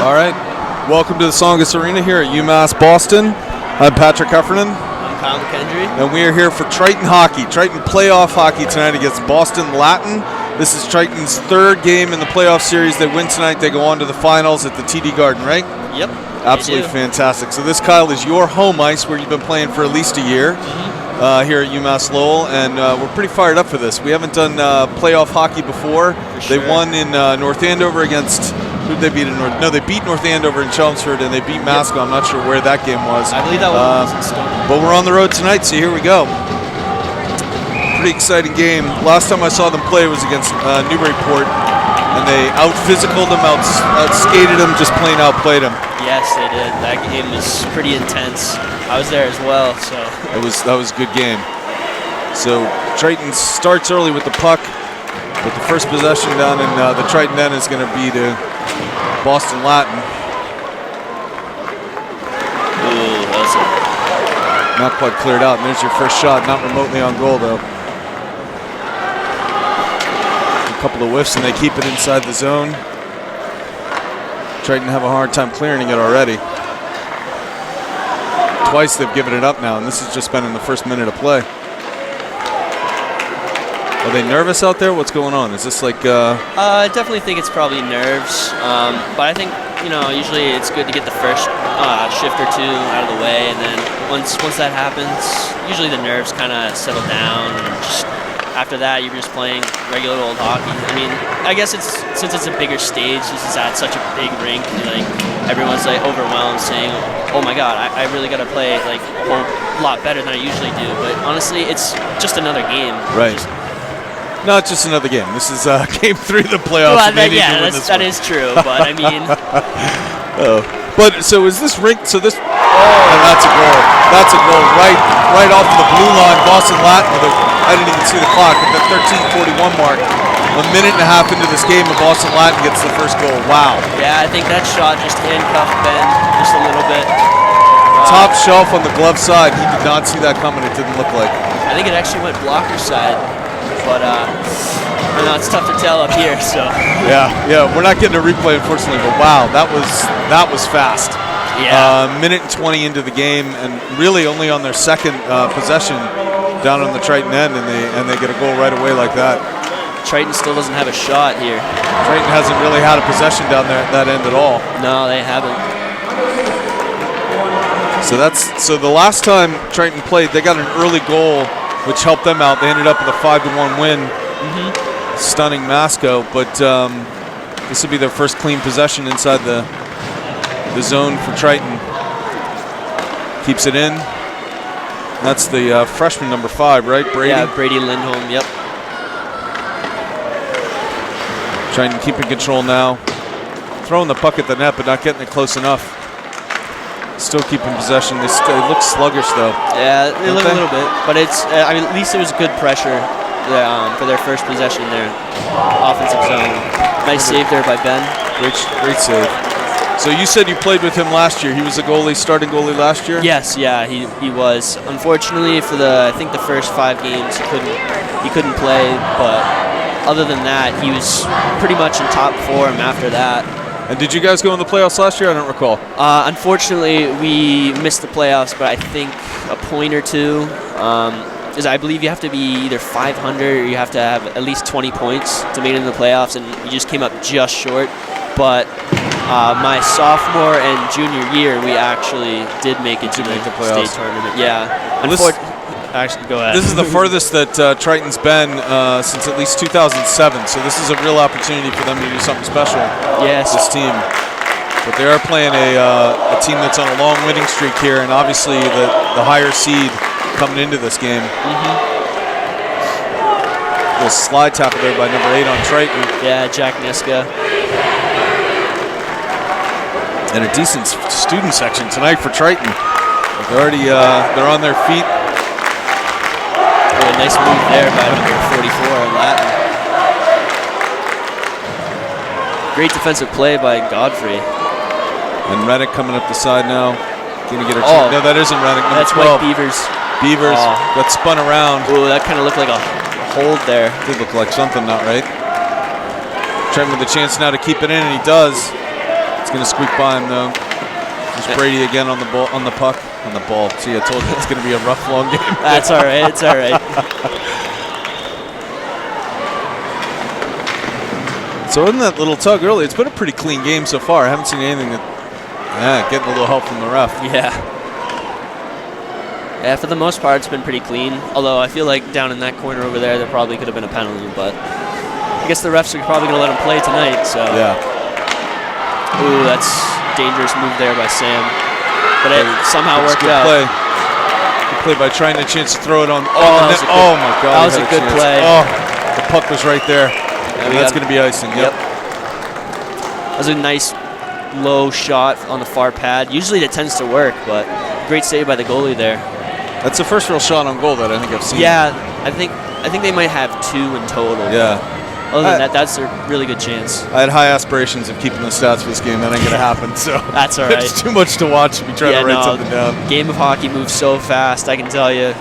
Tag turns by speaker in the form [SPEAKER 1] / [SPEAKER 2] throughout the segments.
[SPEAKER 1] All right. Welcome to the Tsongas Arena here at UMass Boston. I'm Patrick Heffernan.
[SPEAKER 2] I'm Kyle McKendry.
[SPEAKER 1] And we are here for Triton hockey, Triton playoff hockey tonight against Boston Latin. This is Triton's third game in the playoff series. They win tonight, they go on to the finals at the TD Garden, right?
[SPEAKER 2] Yep.
[SPEAKER 1] Absolutely fantastic. So this, Kyle, is your home ice where you've been playing for at least a year here at UMass Lowell, and we're pretty fired up for this. We haven't done playoff hockey before. They won in North Andover against... Who did they beat in North? No, they beat North Andover in Chelmsford, and they beat Masco. I'm not sure where that game was.
[SPEAKER 2] I believe that was in Stone.
[SPEAKER 1] But we're on the road tonight, so here we go. Pretty exciting game. Last time I saw them play was against Newburyport, and they out-physicaled them, out-skated them, just plain outplayed them.
[SPEAKER 2] Yes, they did. That game was pretty intense. I was there as well, so.
[SPEAKER 1] That was a good game. So Triton starts early with the puck, but the first possession down in the Triton end is going to be to Boston Latin.
[SPEAKER 2] Ooh, that's
[SPEAKER 1] not quite cleared out, and there's your first shot, not remotely on goal though. A couple of whiffs and they keep it inside the zone. Triton have a hard time clearing it already. Twice they've given it up now, and this has just been in the first minute of play. Are they nervous out there? What's going on? Is this like...
[SPEAKER 2] I definitely think it's probably nerves, but I think, usually it's good to get the first shift or two out of the way, and then once that happens, usually the nerves kind of settle down, and just after that you're just playing regular old hockey. I mean, I guess since it's a bigger stage, this is at such a big rink, and everyone's overwhelmed saying, oh my god, I really got to play a whole lot better than I usually do, but honestly it's just another game.
[SPEAKER 1] Right. Not just another game. This is game 3 of the playoffs.
[SPEAKER 2] Well, that is true. But I mean,
[SPEAKER 1] But so is this rink? So this, and that's a goal. That's a goal right off of the blue line. Boston Latin. I didn't even see the clock at the 13:41 mark. A minute and a half into this game, and Boston Latin gets the first goal. Wow.
[SPEAKER 2] Yeah, I think that shot just handcuffed Ben just a little bit.
[SPEAKER 1] Top shelf on the glove side. He did not see that coming. It didn't look like.
[SPEAKER 2] I think it actually went blocker side. But I know it's tough to tell up here, so.
[SPEAKER 1] Yeah, we're not getting a replay, unfortunately. But wow, that was fast.
[SPEAKER 2] Yeah.
[SPEAKER 1] Minute and 20 into the game, and really only on their second possession down on the Triton end, and they get a goal right away like that.
[SPEAKER 2] Triton still doesn't have a shot here.
[SPEAKER 1] Triton hasn't really had a possession down there at that end at all.
[SPEAKER 2] No, they haven't.
[SPEAKER 1] So the last time Triton played, they got an early goal, which helped them out. They ended up with a 5-1 win, stunning Masco. But this will be their first clean possession inside the zone for Triton. Keeps it in. That's the freshman number 5, right, Brady?
[SPEAKER 2] Yeah, Brady Lindholm. Yep.
[SPEAKER 1] Triton keeping control now, throwing the puck at the net, but not getting it close enough. Still keeping possession. They look sluggish, though.
[SPEAKER 2] Yeah, they look a little bit. But it's, I mean, at least it was good pressure for their first possession there. Offensive zone. Nice save there by Ben.
[SPEAKER 1] Great save. So you said you played with him last year. He was a starting goalie last year?
[SPEAKER 2] Yes, yeah, he was. Unfortunately, for I think the first 5 games, he couldn't play. But other than that, he was pretty much in top form after that.
[SPEAKER 1] And did you guys go in the playoffs last year? I don't recall.
[SPEAKER 2] Unfortunately, we missed the playoffs, but I think a point or two. Because I believe you have to be either 500 or you have to have at least 20 points to make it in the playoffs, and you just came up just short. But my sophomore and junior year, we actually did make it to the state tournament. Yeah. Actually, go ahead.
[SPEAKER 1] This is the furthest that Triton's been since at least 2007, so this is a real opportunity for them to do something special.
[SPEAKER 2] Yes.
[SPEAKER 1] This team. But they are playing a team that's on a long winning streak here, and obviously the higher seed coming into this game. Little slide tackle there by number 8 on Triton.
[SPEAKER 2] Yeah, Jack Niska.
[SPEAKER 1] And a decent student section tonight for Triton. They're on their feet.
[SPEAKER 2] A nice move there by number 44 on Latin. Great defensive play by Godfrey.
[SPEAKER 1] And Reddick coming up the side now. Gonna get her chance. No, that isn't Reddick.
[SPEAKER 2] That's
[SPEAKER 1] 12.
[SPEAKER 2] Mike Beavers.
[SPEAKER 1] Beavers got spun around.
[SPEAKER 2] Ooh, that kind of looked like a hold there.
[SPEAKER 1] Did look like something not right. Trent with the chance now to keep it in, and he does. It's going to squeak by him, though. There's Brady again on the ball, on the puck, on the ball. See, I told you it's going to be a rough, long game.
[SPEAKER 2] That's all right. It's all right.
[SPEAKER 1] So in that little tug early, it's been a pretty clean game so far. I haven't seen anything that, getting a little help from the ref.
[SPEAKER 2] Yeah. Yeah, for the most part, it's been pretty clean. Although I feel like down in that corner over there probably could have been a penalty, but I guess the refs are probably going to let him play tonight. So.
[SPEAKER 1] Yeah.
[SPEAKER 2] Ooh, that's a dangerous move there by Sam. But it somehow worked out.
[SPEAKER 1] Play. Good play by trying a chance to throw it on.
[SPEAKER 2] Oh
[SPEAKER 1] my God.
[SPEAKER 2] That was a good play.
[SPEAKER 1] Oh, the puck was right there. And that's going to be icing. Yep.
[SPEAKER 2] That was a nice low shot on the far pad. Usually that tends to work, but great save by the goalie there.
[SPEAKER 1] That's the first real shot on goal that I think I've seen.
[SPEAKER 2] Yeah, I think they might have 2 in total.
[SPEAKER 1] Yeah.
[SPEAKER 2] Other than that, that's a really good chance.
[SPEAKER 1] I had high aspirations of keeping the stats for this game. That ain't going to happen. So
[SPEAKER 2] that's all right.
[SPEAKER 1] It's too much to watch if you try to write something down.
[SPEAKER 2] Game of hockey moves so fast, I can tell you.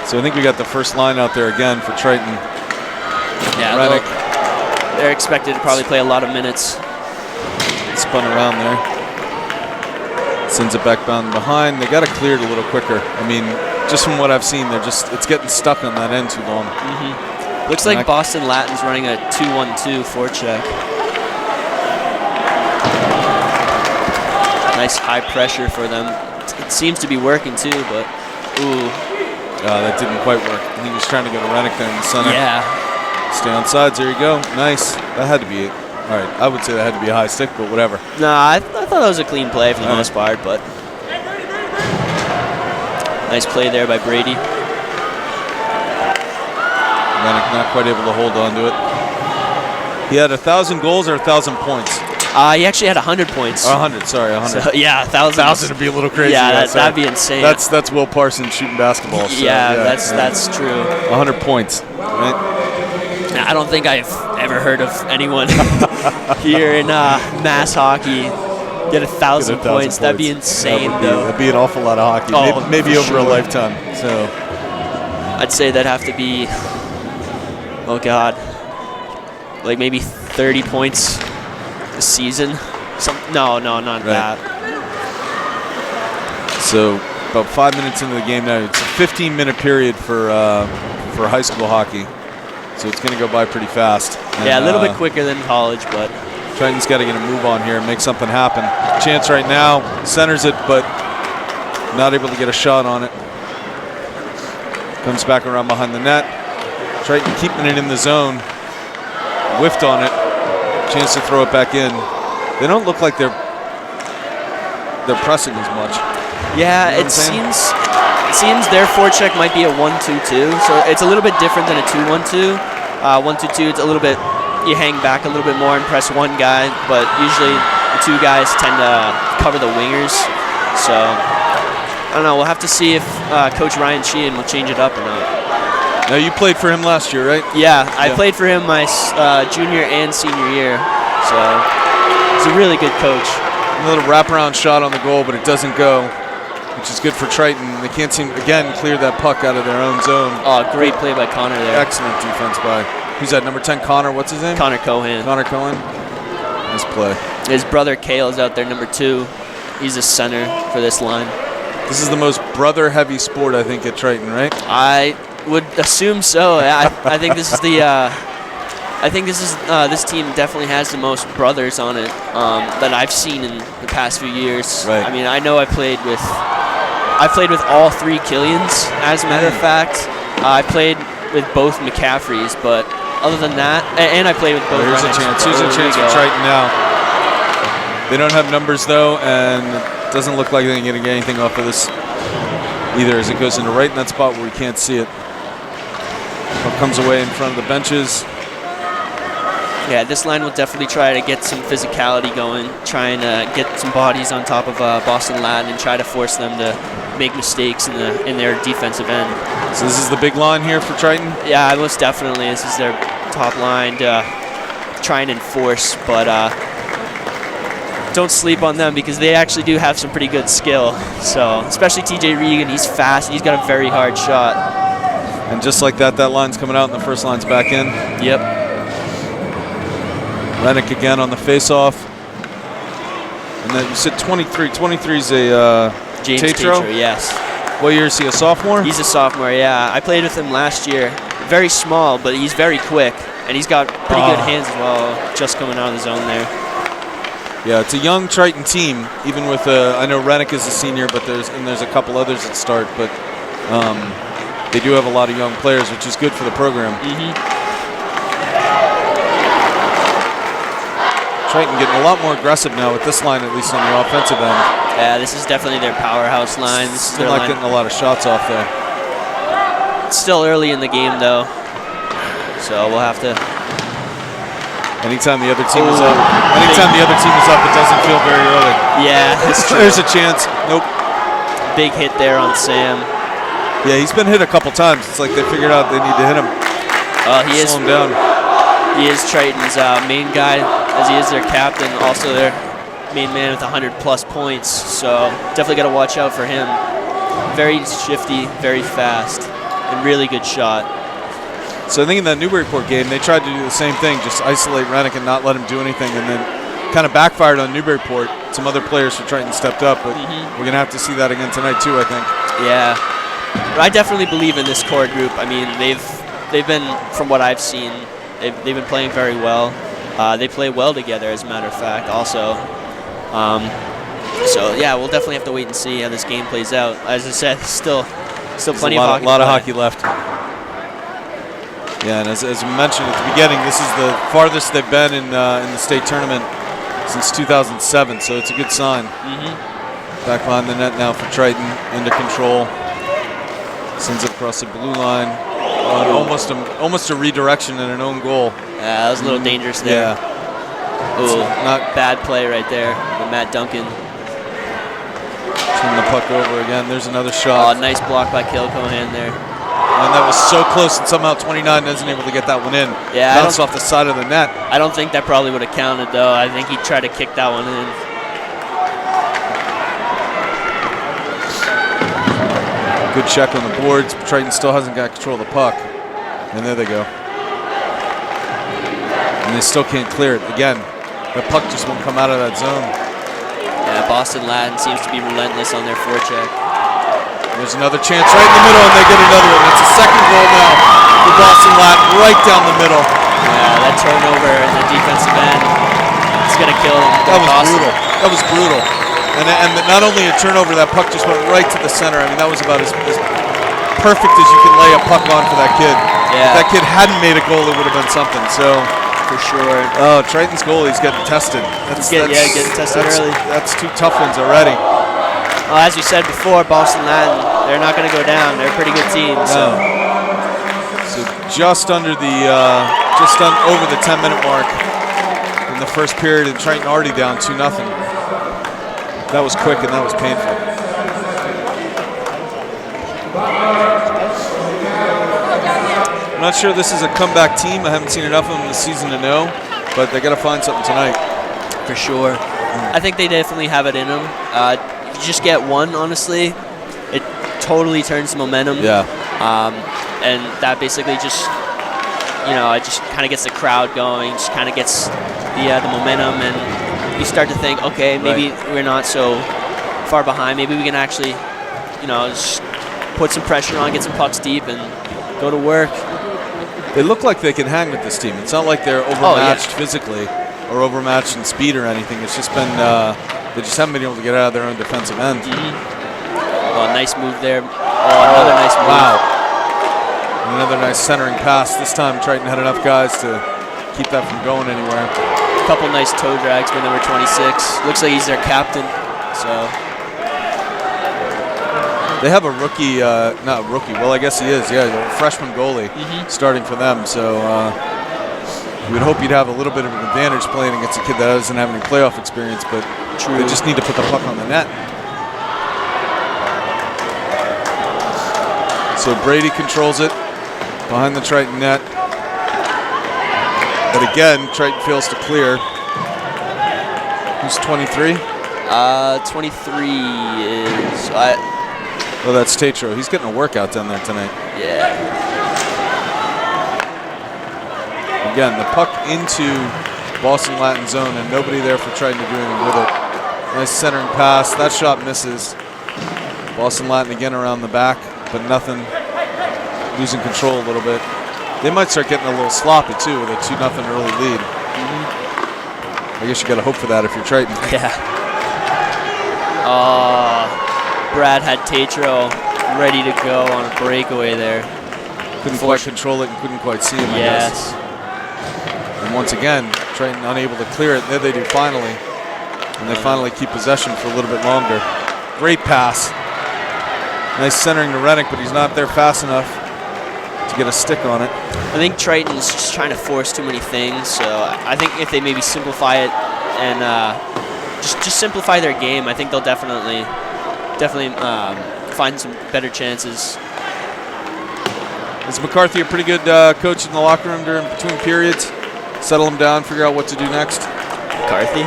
[SPEAKER 1] So I think we got the first line out there again for Triton.
[SPEAKER 2] Yeah, they're expected to probably play a lot of minutes.
[SPEAKER 1] Spun around there. Sends it back down behind. They got to clear it a little quicker. I mean, just from what I've seen, it's getting stuck on that end too long.
[SPEAKER 2] Looks like Boston Latin's running a 2-1-2 forecheck. Nice high pressure for them. It seems to be working too, but ooh.
[SPEAKER 1] That didn't quite work. He was trying to go to Rennick there in the center.
[SPEAKER 2] Yeah.
[SPEAKER 1] Stay on sides. There you go. Nice. That had to be it. All right. I would say that had to be a high stick, but whatever.
[SPEAKER 2] Nah, I thought that was a clean play for the most part, but nice play there by Brady.
[SPEAKER 1] Rennick not quite able to hold on to it. He had 1,000 goals or 1,000 points?
[SPEAKER 2] He actually had 100 points.
[SPEAKER 1] 100, sorry, 100.
[SPEAKER 2] So, yeah, 1,000.
[SPEAKER 1] 1,000 would be a little crazy.
[SPEAKER 2] Yeah, that'd be insane.
[SPEAKER 1] That's Will Parsons shooting basketball. So,
[SPEAKER 2] that's true.
[SPEAKER 1] 100 points, right?
[SPEAKER 2] I don't think I've ever heard of anyone here in Mass hockey get 1,000 points. That'd be insane, though.
[SPEAKER 1] That'd be an awful lot of hockey.
[SPEAKER 2] Oh,
[SPEAKER 1] maybe over a lifetime. So
[SPEAKER 2] I'd say that'd have to be, oh God, like maybe 30 points a season. No, not that. So about 5 minutes into the game now. It's a 15-minute period for high school hockey. So it's going to go by pretty fast. And, yeah, a little bit quicker than college, but
[SPEAKER 1] Triton's got to get a move on here and make something happen. Chance right now, centers it, but not able to get a shot on it. Comes back around behind the net. Triton keeping it in the zone. Whiffed on it. Chance to throw it back in. They don't look like they're pressing as much.
[SPEAKER 2] Yeah,
[SPEAKER 1] you know
[SPEAKER 2] it seems their forecheck might be a 1-2-2, so it's a little bit different than a 2-1-2. 1-2-2, it's a little bit, you hang back a little bit more and press one guy, but usually the 2 guys tend to cover the wingers. So I don't know. We'll have to see if Coach Ryan Sheehan will change it up or not.
[SPEAKER 1] Now you played for him last year, right?
[SPEAKER 2] Yeah, I played for him my junior and senior year. So he's a really good coach.
[SPEAKER 1] A little wraparound shot on the goal, but it doesn't go, which is good for Triton. They can't seem, again, clear that puck out of their own zone.
[SPEAKER 2] Oh, great play by Connor there.
[SPEAKER 1] Excellent defense by, who's that, number 10, Connor? What's his name?
[SPEAKER 2] Connor Cohen.
[SPEAKER 1] Connor Cohen. Nice play.
[SPEAKER 2] His brother Kale is out there, number 2. He's a center for this line.
[SPEAKER 1] This is the most brother-heavy sport, I think, at Triton, right?
[SPEAKER 2] I would assume so. I think this is the. This team definitely has the most brothers on it that I've seen in the past few years.
[SPEAKER 1] Right.
[SPEAKER 2] I mean, I know I played with all 3 Killians. As a matter of fact, I played with both McCaffreys, but other than that, and I played with both.
[SPEAKER 1] Here's a chance. Here's a chance for Triton now. They don't have numbers though, and it doesn't look like they're going to get anything off of this either, as it goes into right in that spot where we can't see it. Puck comes away in front of the benches.
[SPEAKER 2] Yeah, this line will definitely try to get some physicality going, trying to get some bodies on top of Boston Latin and try to force them to make mistakes in their defensive end.
[SPEAKER 1] So this is the big line here for Triton?
[SPEAKER 2] Yeah, most definitely. This is their top line to try and enforce, but don't sleep on them because they actually do have some pretty good skill. So, especially TJ Regan, he's fast. He's got a very hard shot. And
[SPEAKER 1] just like that, that line's coming out and the first line's back in.
[SPEAKER 2] Yep.
[SPEAKER 1] Rennick again on the face-off. And then you said 23. 23 is a
[SPEAKER 2] James
[SPEAKER 1] Tatro?
[SPEAKER 2] Tatro, yes.
[SPEAKER 1] What year is he, a sophomore?
[SPEAKER 2] He's a sophomore, yeah. I played with him last year. Very small, but he's very quick. And he's got pretty good hands as well, just coming out of the zone there.
[SPEAKER 1] Yeah, it's a young Triton team, even with, I know Rennick is a senior, but there's a couple others that start, but they do have a lot of young players, which is good for the program. Triton getting a lot more aggressive now with this line, at least on the offensive end.
[SPEAKER 2] Yeah, this is definitely their powerhouse line. This is their
[SPEAKER 1] not
[SPEAKER 2] line.
[SPEAKER 1] getting a lot of shots off there.
[SPEAKER 2] It's still early in the game, though, so we'll have to.
[SPEAKER 1] Anytime the other team is up, it doesn't feel very early.
[SPEAKER 2] Yeah, that's true.
[SPEAKER 1] There's a chance. Nope.
[SPEAKER 2] Big hit there on Sam.
[SPEAKER 1] Yeah, he's been hit a couple times. It's like they figured out they need to hit him.
[SPEAKER 2] Slow
[SPEAKER 1] him down.
[SPEAKER 2] He is Triton's main guy, as he is their captain, also their main man with 100+ points. So definitely got to watch out for him. Very shifty, very fast, and really good shot.
[SPEAKER 1] So I think in that Newburyport game, they tried to do the same thing, just isolate Rennick and not let him do anything, and then kind of backfired on Newburyport. Some other players for Triton stepped up, but we're going to have to see that again tonight too, I think.
[SPEAKER 2] Yeah. But I definitely believe in this core group. I mean, they've been, from what I've seen, they've been playing very well. They play well together, as a matter of fact, also. So, yeah, we'll definitely have to wait and see how this game plays out. As I said, still plenty of hockey.
[SPEAKER 1] A lot of hockey left. Yeah, and as we mentioned at the beginning, this is the farthest they've been in the state tournament since 2007, so it's a good sign. Back behind the net now for Triton, into control. Sends it across the blue line. Almost a redirection and an own goal.
[SPEAKER 2] Yeah, that was a little dangerous there.
[SPEAKER 1] Yeah.
[SPEAKER 2] Ooh, not bad play right there with Matt Duncan.
[SPEAKER 1] Turn the puck over again. There's another shot.
[SPEAKER 2] Oh, nice block by Cale Cohan there.
[SPEAKER 1] And that was so close, and somehow 29 isn't able to get that one in.
[SPEAKER 2] Yeah,
[SPEAKER 1] bounced off the side of the net.
[SPEAKER 2] I don't think that probably would have counted, though. I think he tried to kick that one in.
[SPEAKER 1] Good check on the boards. Triton still hasn't got control of the puck. And there they go. And they still can't clear it. Again, the puck just won't come out of that zone.
[SPEAKER 2] Yeah, Boston Latin seems to be relentless on their forecheck.
[SPEAKER 1] There's another chance right in the middle, and they get another one. It's a second goal now for Boston Latin, right down the middle.
[SPEAKER 2] Yeah, that turnover in the defensive end, it's going to kill them.
[SPEAKER 1] That was brutal. That was brutal. And not only a turnover, that puck just went right to the center. I mean, that was about as perfect as you can lay a puck on for that kid.
[SPEAKER 2] Yeah.
[SPEAKER 1] If that kid hadn't made a goal, it would have been something. So,
[SPEAKER 2] for sure.
[SPEAKER 1] Oh, Triton's goalie's getting tested.
[SPEAKER 2] Getting tested early.
[SPEAKER 1] That's 2 tough ones already.
[SPEAKER 2] Well, as we said before, Boston Latin, they're not going to go down. They're a pretty good team. So
[SPEAKER 1] just over the 10-minute mark in the first period, and Triton already down 2-0. That was quick and that was painful. I'm not sure this is a comeback team. I haven't seen enough of them this season to know, but they got to find something tonight.
[SPEAKER 2] For sure. I think they definitely have it in them. You just get one, honestly, it totally turns the momentum.
[SPEAKER 1] Yeah.
[SPEAKER 2] And that basically just, it just kind of gets the crowd going, just kind of gets the momentum, and you start to think, okay, maybe we're not so far behind. Maybe we can actually, just put some pressure on, get some pucks deep, and go to work.
[SPEAKER 1] They look like they can hang with this team. It's not like they're overmatched physically or overmatched in speed or anything. It's just been they just haven't been able to get out of their own defensive end.
[SPEAKER 2] Oh, nice move there. Oh, another nice move.
[SPEAKER 1] Wow. Another nice centering pass. This time Triton had enough guys to keep that from going anywhere.
[SPEAKER 2] A couple nice toe drags by number 26. Looks like he's their captain. So
[SPEAKER 1] they have a rookie, not a rookie. Well, I guess he is. Yeah, a freshman goalie starting for them. So you would hope you'd have a little bit of an advantage playing against a kid that doesn't have any playoff experience, but they just need to put the puck on the net. So Brady controls it behind the Triton net. But again, Triton fails to clear. Who's 23?
[SPEAKER 2] 23 is...
[SPEAKER 1] Oh, that's Tatro. He's getting a workout down there tonight.
[SPEAKER 2] Yeah.
[SPEAKER 1] Again, the puck into Boston Latin zone, and nobody there for Triton to do anything with it. Nice centering pass. That shot misses. Boston Latin again around the back, but nothing. Losing control a little bit. They might start getting a little sloppy too with a 2-0 early lead. I guess you got to hope for that if you're Triton.
[SPEAKER 2] Yeah. Brad had Tatro ready to go on a breakaway there.
[SPEAKER 1] Couldn't quite control it and couldn't quite see him, I guess. And once again, Triton unable to clear it. There they do finally. And they finally keep possession for a little bit longer. Great pass. Nice centering to Reddick, but he's not there fast enough to get a stick on it.
[SPEAKER 2] I think Triton's just trying to force too many things, so I think if they maybe simplify it and just simplify their game, I think they'll definitely find some better chances.
[SPEAKER 1] Is McCarthy a pretty good coach in the locker room during between periods? Settle him down, figure out what to do next?
[SPEAKER 2] McCarthy?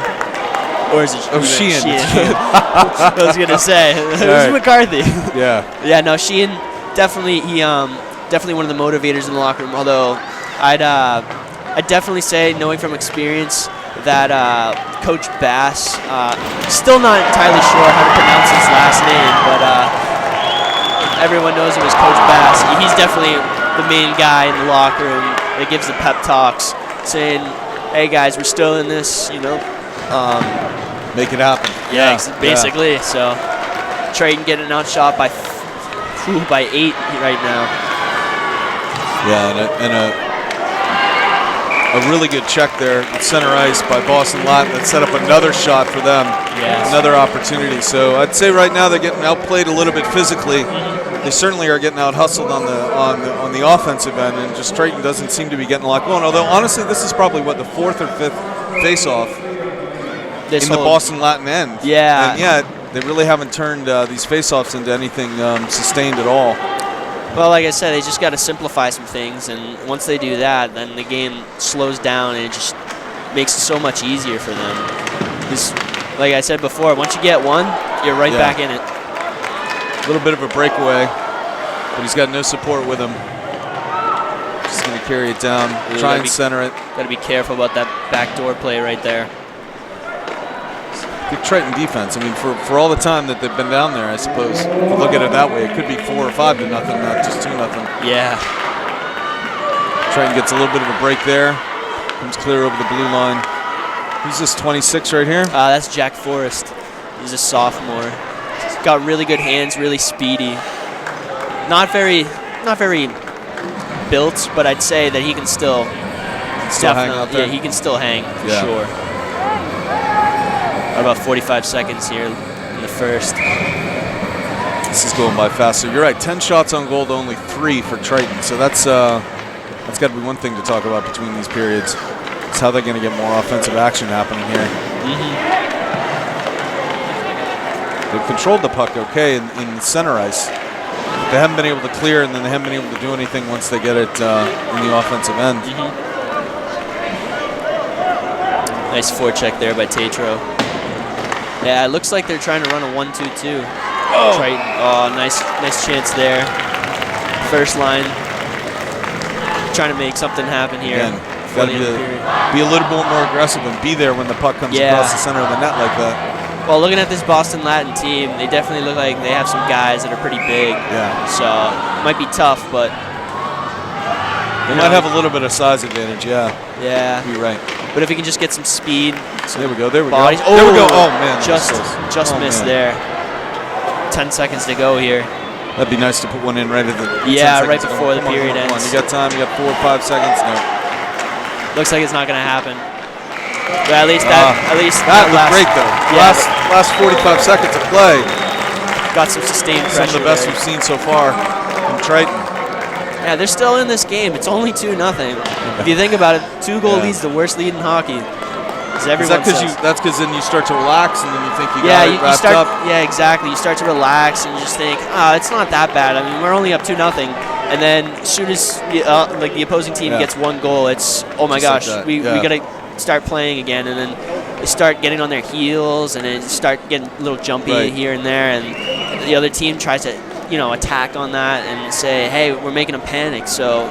[SPEAKER 2] Or is it
[SPEAKER 1] Sheehan?
[SPEAKER 2] I was gonna say who's McCarthy.
[SPEAKER 1] Yeah.
[SPEAKER 2] No, Sheehan definitely definitely one of the motivators in the locker room. Although I'd definitely say, knowing from experience, that Coach Bass, still not entirely sure how to pronounce his last name, but everyone knows him as Coach Bass. He's definitely the main guy in the locker room that gives the pep talks, saying, "Hey guys, we're still in this, you know."
[SPEAKER 1] Make it happen.
[SPEAKER 2] Yeah, basically. Yeah. So Triton getting outshot by 8 right now.
[SPEAKER 1] Yeah, and a really good check there at center ice by Boston Latin that set up another shot for them.
[SPEAKER 2] Yes.
[SPEAKER 1] Another opportunity. So I'd say right now they're getting outplayed a little bit physically. They certainly are getting out hustled on the offensive end, and just Triton doesn't seem to be getting a lot going. Although honestly, this is probably the 4th or 5th face-off in the Boston Latin end.
[SPEAKER 2] Yeah.
[SPEAKER 1] And yet they really haven't turned these face-offs into anything sustained at all.
[SPEAKER 2] Well, like I said, they just got to simplify some things, and once they do that, then the game slows down, and it just makes it so much easier for them. Just, like I said before, once you get one, you're right back in it.
[SPEAKER 1] A little bit of a breakaway, but he's got no support with him. Just going to carry it down, try and center it.
[SPEAKER 2] Got to be careful about that backdoor play right there.
[SPEAKER 1] Good Triton defense. I mean, for all the time that they've been down there, I suppose, if you look at it that way, it could be 4 or 5 to nothing, not just 2-0.
[SPEAKER 2] Yeah.
[SPEAKER 1] Triton gets a little bit of a break there. Comes clear over the blue line. Who's this 26 right here?
[SPEAKER 2] That's Jack Forrest. He's a sophomore. He's got really good hands, really speedy. Not very built, but I'd say that he can still
[SPEAKER 1] hang out there.
[SPEAKER 2] Yeah, he can still hang for sure. About 45 seconds here in the first.
[SPEAKER 1] This is going by fast. So you're right, 10 shots on goal to only 3 for Triton. So that's got to be one thing to talk about between these periods. It's how they're going to get more offensive action happening here. They've controlled the puck okay in the center ice. They haven't been able to clear, and then they haven't been able to do anything once they get it in the offensive end.
[SPEAKER 2] Nice forecheck there by Tatro. Yeah, it looks like they're trying to run a 1-2-2. Triton. Oh, nice chance there. First line. Trying to make something happen here.
[SPEAKER 1] Again, gotta be a little bit more aggressive and be there when the puck comes across the center of the net like that.
[SPEAKER 2] Well, looking at this Boston Latin team, they definitely look like they have some guys that are pretty big.
[SPEAKER 1] Yeah.
[SPEAKER 2] So it might be tough, but
[SPEAKER 1] they might have a little bit of size advantage. Yeah.
[SPEAKER 2] Yeah.
[SPEAKER 1] You're right.
[SPEAKER 2] But if he can just get some speed.
[SPEAKER 1] There we go. There we go.
[SPEAKER 2] Bodies.
[SPEAKER 1] There we go. Oh man.
[SPEAKER 2] Just missed there. 10 seconds to go here.
[SPEAKER 1] That'd be nice to put one in right at the
[SPEAKER 2] right before the period ends.
[SPEAKER 1] You got time. You got 4 or 5 seconds. No.
[SPEAKER 2] Looks like it's not going to happen. But at least that
[SPEAKER 1] looked great though.
[SPEAKER 2] Yeah.
[SPEAKER 1] Last 45 seconds of play.
[SPEAKER 2] Got some sustained pressure.
[SPEAKER 1] Some of the best we've seen so far from Triton.
[SPEAKER 2] Yeah, they're still in this game. It's only 2-0. If you think about it, 2-goal lead's the worst lead in hockey. That's because then you start to relax and then you think you got it wrapped up. Yeah, exactly. You start to relax and you just think, it's not that bad. I mean, we're only up 2-0. And then as soon as the opposing team gets 1 goal, it's, oh my gosh, we got to start playing again. And then they start getting on their heels and then start getting a little jumpy here and there. And the other team tries to attack on that and say, hey, we're making them panic. So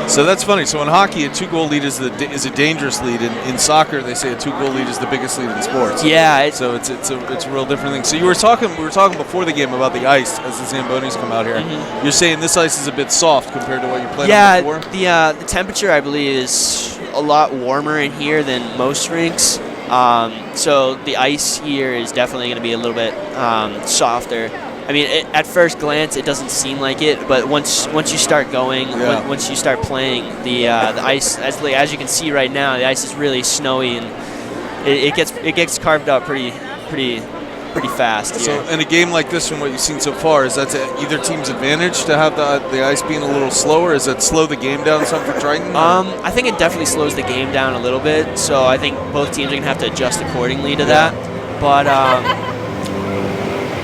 [SPEAKER 1] So that's funny. So in hockey, a 2-goal lead is a dangerous lead. In soccer, they say a 2-goal lead is the biggest lead in sports.
[SPEAKER 2] Yeah.
[SPEAKER 1] So it's a real different thing. So we were talking before the game about the ice as the Zambonis come out here. Mm-hmm. You're saying this ice is a bit soft compared to what you played on before?
[SPEAKER 2] Yeah, the temperature, I believe, is a lot warmer in here than most rinks. So the ice here is definitely going to be a little bit softer. I mean, at first glance, it doesn't seem like it, but once you start going, once you start playing, the ice, as you can see right now, the ice is really snowy, and it gets carved up pretty fast here.
[SPEAKER 1] So in a game like this, from what you've seen so far, is that to either team's advantage to have the ice being a little slower? Is that slow the game down some for Triton?
[SPEAKER 2] I think it definitely slows the game down a little bit. So I think both teams are gonna have to adjust accordingly to that. But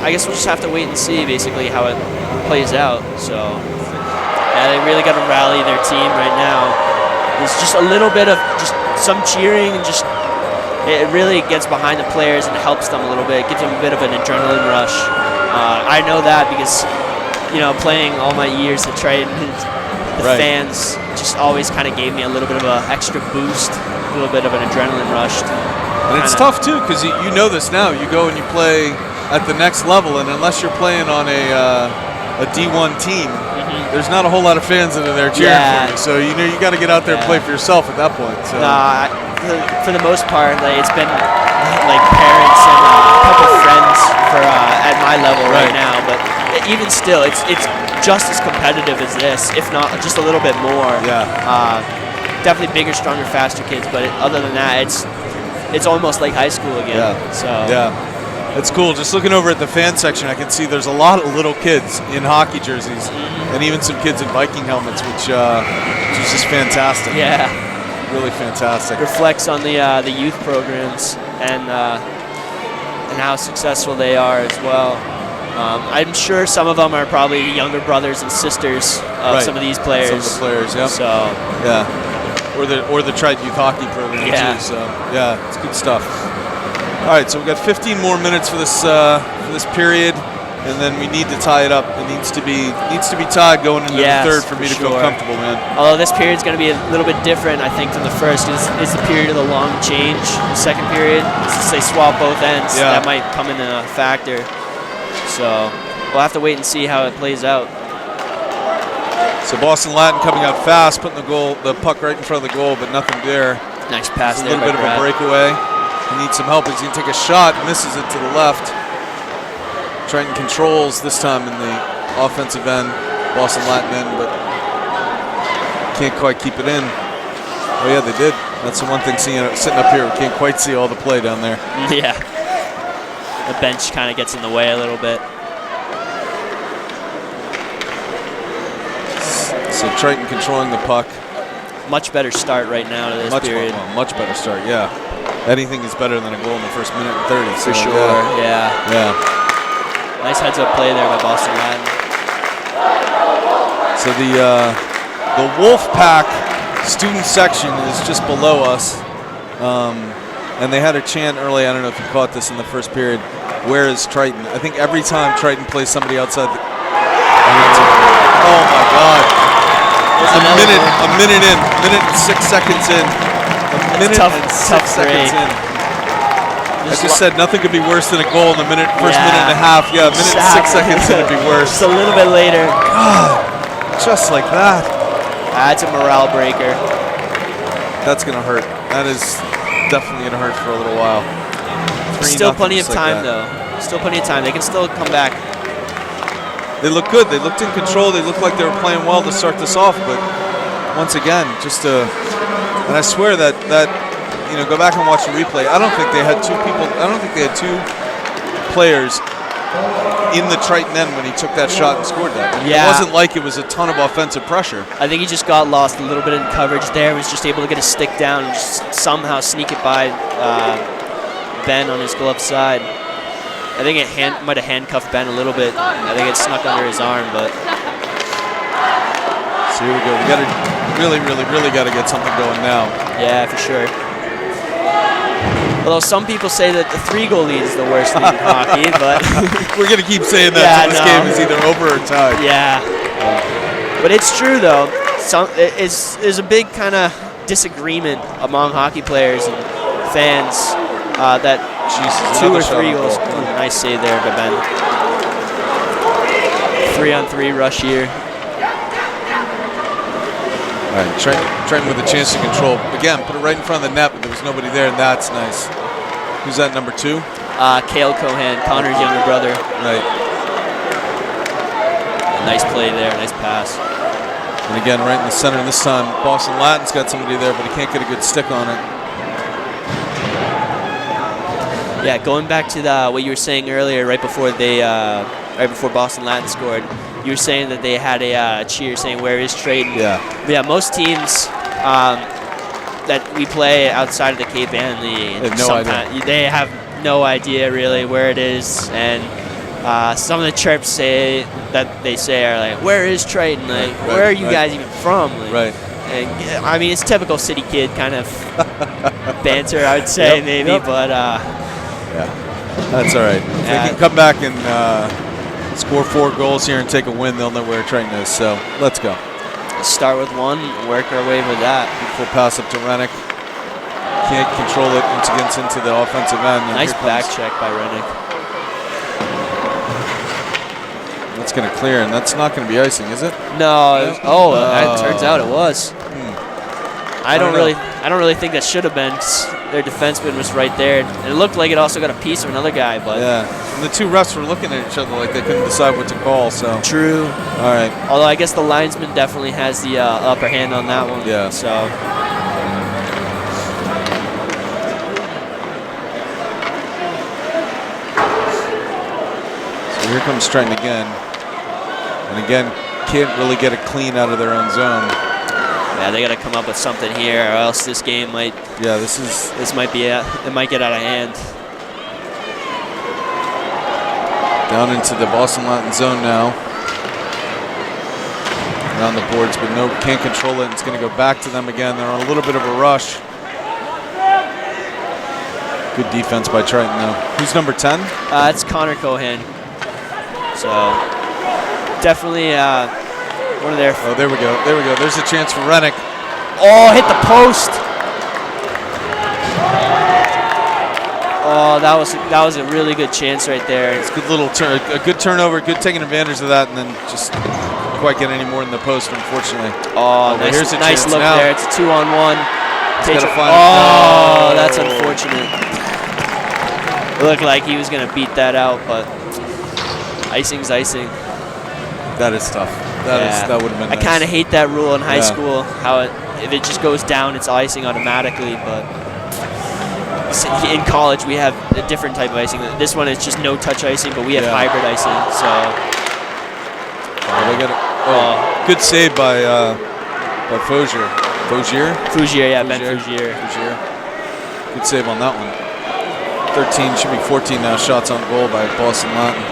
[SPEAKER 2] I guess we'll just have to wait and see basically how it plays out. So yeah, they really got to rally their team right now. There's just a little bit of just some cheering and just. It really gets behind the players and helps them a little bit. It gives them a bit of an adrenaline rush. I know that because, playing all my years at Triton, the fans just always kind of gave me a little bit of an extra boost, a little bit of an adrenaline rush.
[SPEAKER 1] And it's tough, too, because you know this now. You go and you play at the next level, and unless you're playing on a D1 team, there's not a whole lot of fans that are there cheering for you. So, you got to get out there and play for yourself at that point. So.
[SPEAKER 2] For the most part, it's been like parents and a couple friends at my level right now. But even still, it's just as competitive as this, if not just a little bit more.
[SPEAKER 1] Yeah.
[SPEAKER 2] Definitely bigger, stronger, faster kids. But other than that, it's almost like high school again.
[SPEAKER 1] Yeah.
[SPEAKER 2] So
[SPEAKER 1] it's cool. Just looking over at the fan section, I can see there's a lot of little kids in hockey jerseys, and even some kids in Viking helmets, which is just fantastic.
[SPEAKER 2] Yeah.
[SPEAKER 1] Really fantastic.
[SPEAKER 2] Reflects on the youth programs and how successful they are as well. I'm sure some of them are probably younger brothers and sisters of some of these players.
[SPEAKER 1] Some of the players, yeah.
[SPEAKER 2] So
[SPEAKER 1] or the Triton Youth Hockey program too. So it's good stuff. All right, so we've got 15 more minutes for this period. And then we need to tie it up. It needs to be tied going into the third for me to feel comfortable, man.
[SPEAKER 2] Although this period's going to be a little bit different, I think, than the first. Is the period of the long change. The second period, since they swap both ends, that might come in a factor. So we'll have to wait and see how it plays out.
[SPEAKER 1] So Boston Latin coming out fast, putting the puck right in front of the goal, but nothing there.
[SPEAKER 2] Nice pass there.
[SPEAKER 1] A little bit of a breakaway. He needs some help. He's going to take a shot, misses it to the left. Triton controls this time in the offensive end, Boston Latin end, but can't quite keep it in. Oh yeah, they did. That's the one thing sitting up here. We can't quite see all the play down there.
[SPEAKER 2] Yeah. The bench kind of gets in the way a little bit.
[SPEAKER 1] So Triton controlling the puck.
[SPEAKER 2] Much better start right now to this period.
[SPEAKER 1] Much better start, yeah. Anything is better than a goal in the first minute and 30.
[SPEAKER 2] For sure, yeah. Nice heads-up play there by Boston Latin.
[SPEAKER 1] So the Wolfpack student section is just below us, and they had a chant early. I don't know if you caught this in the first period. Where is Triton? I think every time Triton plays somebody outside the. Oh my God! A minute and 6 seconds in. A minute and 6 seconds in. I just said nothing could be worse than a goal in the first minute and a half. Yeah, a minute and 6 seconds it'd be worse.
[SPEAKER 2] Just a little bit later.
[SPEAKER 1] God, just like that.
[SPEAKER 2] That's a morale breaker.
[SPEAKER 1] That's going to hurt. That is definitely going to hurt for a little while.
[SPEAKER 2] Still plenty of time, though. Still plenty of time. They can still come back.
[SPEAKER 1] They look good. They looked in control. They looked like they were playing well to start this off. But once again, and I swear that go back and watch the replay. I don't think they had two players in the Triton end when he took that shot and scored that.
[SPEAKER 2] Yeah.
[SPEAKER 1] It wasn't like it was a ton of offensive pressure.
[SPEAKER 2] I think he just got lost a little bit in coverage there. Was just able to get a stick down and just somehow sneak it by Ben on his glove side. I think it might have handcuffed Ben a little bit. I think it snuck under his arm, but.
[SPEAKER 1] So here we go. We got to really got to get something going now.
[SPEAKER 2] Yeah, for sure. Although some people say that the 3-goal lead is the worst lead in hockey, but
[SPEAKER 1] we're gonna keep saying that until this game is either over or tied.
[SPEAKER 2] Yeah, but it's true though. is a big kind of disagreement among hockey players and fans that
[SPEAKER 1] Jesus,
[SPEAKER 2] 2 or
[SPEAKER 1] another
[SPEAKER 2] 3
[SPEAKER 1] shot on
[SPEAKER 2] goals.
[SPEAKER 1] goal.
[SPEAKER 2] Oh, nice save there by Ben. 3-on-3 rush here.
[SPEAKER 1] All right, Triton with a chance to control. Again, put it right in front of the net, but there was nobody there, and that's nice. Who's that, number 2?
[SPEAKER 2] Cale Cohan, Connor's younger brother.
[SPEAKER 1] Right.
[SPEAKER 2] Nice play there, nice pass.
[SPEAKER 1] And again, right in the center this time. Boston Latin's got somebody there, but he can't get a good stick on it.
[SPEAKER 2] Yeah, going back to what you were saying earlier, right before Boston Latin scored, you were saying that they had a cheer saying, "Where is Triton?"
[SPEAKER 1] Yeah.
[SPEAKER 2] Yeah, most teams that we play outside of the Cape Ann League, they have no idea really where it is, and some of the chirps they say are like, "Where is Triton? Like, where are you guys even from?" Like,
[SPEAKER 1] right.
[SPEAKER 2] And, I mean, it's typical city kid kind of banter, I would say, maybe, but
[SPEAKER 1] yeah, that's all right. If they can come back and score 4 goals here and take a win, they'll know where Triton is. So let's go.
[SPEAKER 2] Start with 1, work our way with that.
[SPEAKER 1] Full pass up to Rennick. Can't control it once it gets into the offensive end.
[SPEAKER 2] Nice back check by Rennick.
[SPEAKER 1] That's going to clear, and that's not going to be icing, is it?
[SPEAKER 2] No. It turns out it was. I don't really think that should have been, because their defenseman was right there. And it looked like it also got a piece of another guy, but
[SPEAKER 1] yeah. And the 2 refs were looking at each other like they couldn't decide what to call. So
[SPEAKER 2] true.
[SPEAKER 1] All right.
[SPEAKER 2] Although I guess the linesman definitely has the upper hand on that one.
[SPEAKER 1] Yeah.
[SPEAKER 2] So
[SPEAKER 1] here comes Triton again, and again can't really get it clean out of their own zone.
[SPEAKER 2] Yeah, they got to come up with something here, or else this game might.
[SPEAKER 1] Yeah, this might
[SPEAKER 2] be it. It might get out of hand.
[SPEAKER 1] Down into the Boston Latin zone now. Around the boards, but no, can't control it. It's going to go back to them again. They're on a little bit of a rush. Good defense by Triton, though. Who's number 10?
[SPEAKER 2] It's Connor Cohan. So definitely one of their.
[SPEAKER 1] Oh, there we go. There we go. There's a chance for Rennick.
[SPEAKER 2] Oh, hit the post. Oh, that was a really good chance right there.
[SPEAKER 1] It's a good little turn, a good turnover, good taking advantage of that, and then just couldn't quite get any more in the post, unfortunately.
[SPEAKER 2] Oh, nice look
[SPEAKER 1] now.
[SPEAKER 2] there. It's a 2-on-1. That's unfortunate. It looked like he was gonna beat that out, but icing's icing.
[SPEAKER 1] That is tough. That would have been nice.
[SPEAKER 2] I kind of hate that rule in high school, how if it just goes down, it's icing automatically, but in college we have a different type of icing. This one is just no touch icing, but we have hybrid icing. So
[SPEAKER 1] they got it. Good save by Fogier.
[SPEAKER 2] Fogier, yeah, Ben Fogier.
[SPEAKER 1] Good save on that one. 13, should be 14 now shots on goal by Boston Latin.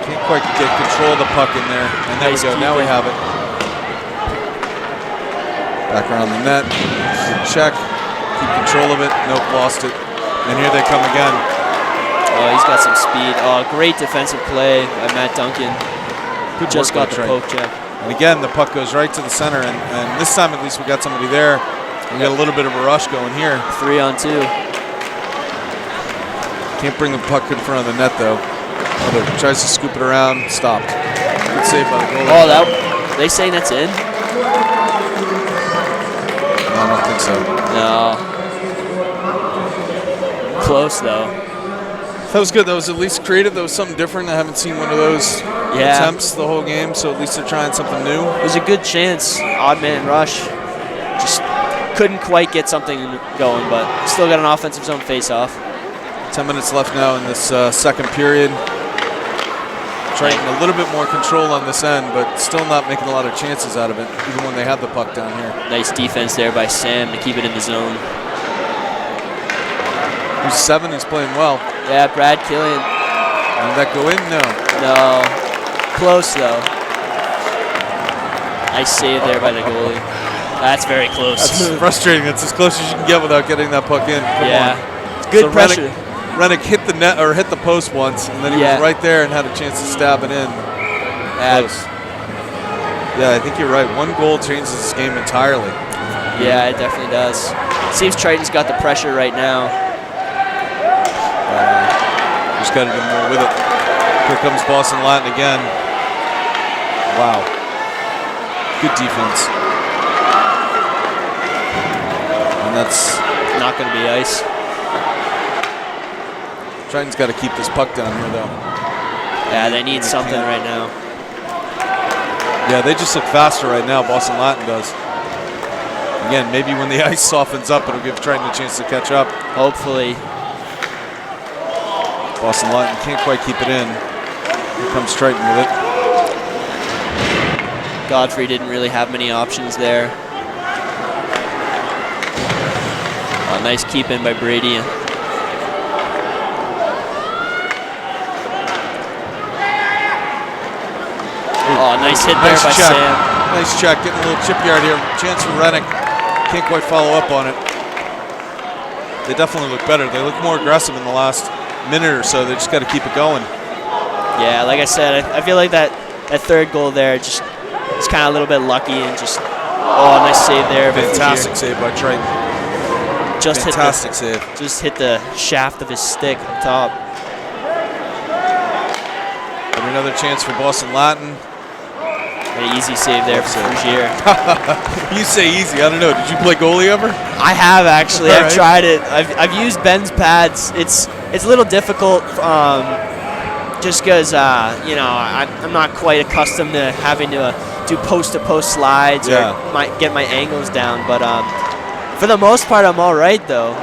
[SPEAKER 1] Can't quite get control of the puck in there. And there we go. Now we have it. Back around the net. Good check. Keep control of it. Nope, lost it. And here they come again.
[SPEAKER 2] Oh, he's got some speed. Oh, great defensive play by Matt Duncan. Who just got the poke check.
[SPEAKER 1] And again, the puck goes right to the center. And this time, at least, we got somebody there. We got a little bit of a rush going here.
[SPEAKER 2] 3-on-2.
[SPEAKER 1] Can't bring the puck in front of the net, though. Tries to scoop it around. Stopped. Good save by the goalie.
[SPEAKER 2] Oh, they saying that's in?
[SPEAKER 1] No, I don't think so.
[SPEAKER 2] No. Close, though.
[SPEAKER 1] That was good. That was at least creative. That was something different. I haven't seen one of those attempts the whole game, so at least they're trying something new.
[SPEAKER 2] It was a good chance. Odd man rush. Just couldn't quite get something going, but still got an offensive zone face-off.
[SPEAKER 1] 10 minutes left now in this second period. Triton a little bit more control on this end, but still not making a lot of chances out of it, even when they have the puck down here.
[SPEAKER 2] Nice defense there by Sam to keep it in the zone.
[SPEAKER 1] Who's 7? He's playing well.
[SPEAKER 2] Yeah, Brad Killian.
[SPEAKER 1] Did that go in? No.
[SPEAKER 2] No. Close, though. Nice save there by the goalie. That's very close.
[SPEAKER 1] That's frustrating. That's as close as you can get without getting that puck in. Come on.
[SPEAKER 2] It's good pressure.
[SPEAKER 1] Rennick hit the net or hit the post once, and then he was right there and had a chance to stab it in. Close. Yeah, I think you're right. One goal changes this game entirely.
[SPEAKER 2] Yeah, it definitely does. Seems Triton's got the pressure right now.
[SPEAKER 1] Just got to do more with it. Here comes Boston Latin again. Wow. Good defense. And that's
[SPEAKER 2] not going to be ice.
[SPEAKER 1] Triton's got to keep this puck down here, though.
[SPEAKER 2] Yeah, they need something right now.
[SPEAKER 1] Yeah, they just look faster right now, Boston Latin does. Again, maybe when the ice softens up, it'll give Triton a chance to catch up.
[SPEAKER 2] Hopefully.
[SPEAKER 1] Boston Latin can't quite keep it in. Here comes Triton with it.
[SPEAKER 2] Godfrey didn't really have many options there. Nice keep in by Brady. Nice hit there by Sam.
[SPEAKER 1] Nice check, getting a little chip yard here. Chance for Rennick. Can't quite follow up on it. They definitely look better. They look more aggressive in the last minute or so. They just got to keep it going.
[SPEAKER 2] Yeah, like I said, I feel like that third goal there just it's kind of a little bit lucky and just nice save there.
[SPEAKER 1] Fantastic save by Triton.
[SPEAKER 2] Just
[SPEAKER 1] fantastic save.
[SPEAKER 2] Just hit the shaft of his stick on top.
[SPEAKER 1] And another chance for Boston Latin.
[SPEAKER 2] An easy save there for Fugier.
[SPEAKER 1] You say easy. I don't know. Did you play goalie ever?
[SPEAKER 2] I have actually. I've tried it. I've used Ben's pads. It's a little difficult, just because I'm not quite accustomed to having to do post-to-post slides or get my angles down. But for the most part, I'm all right though.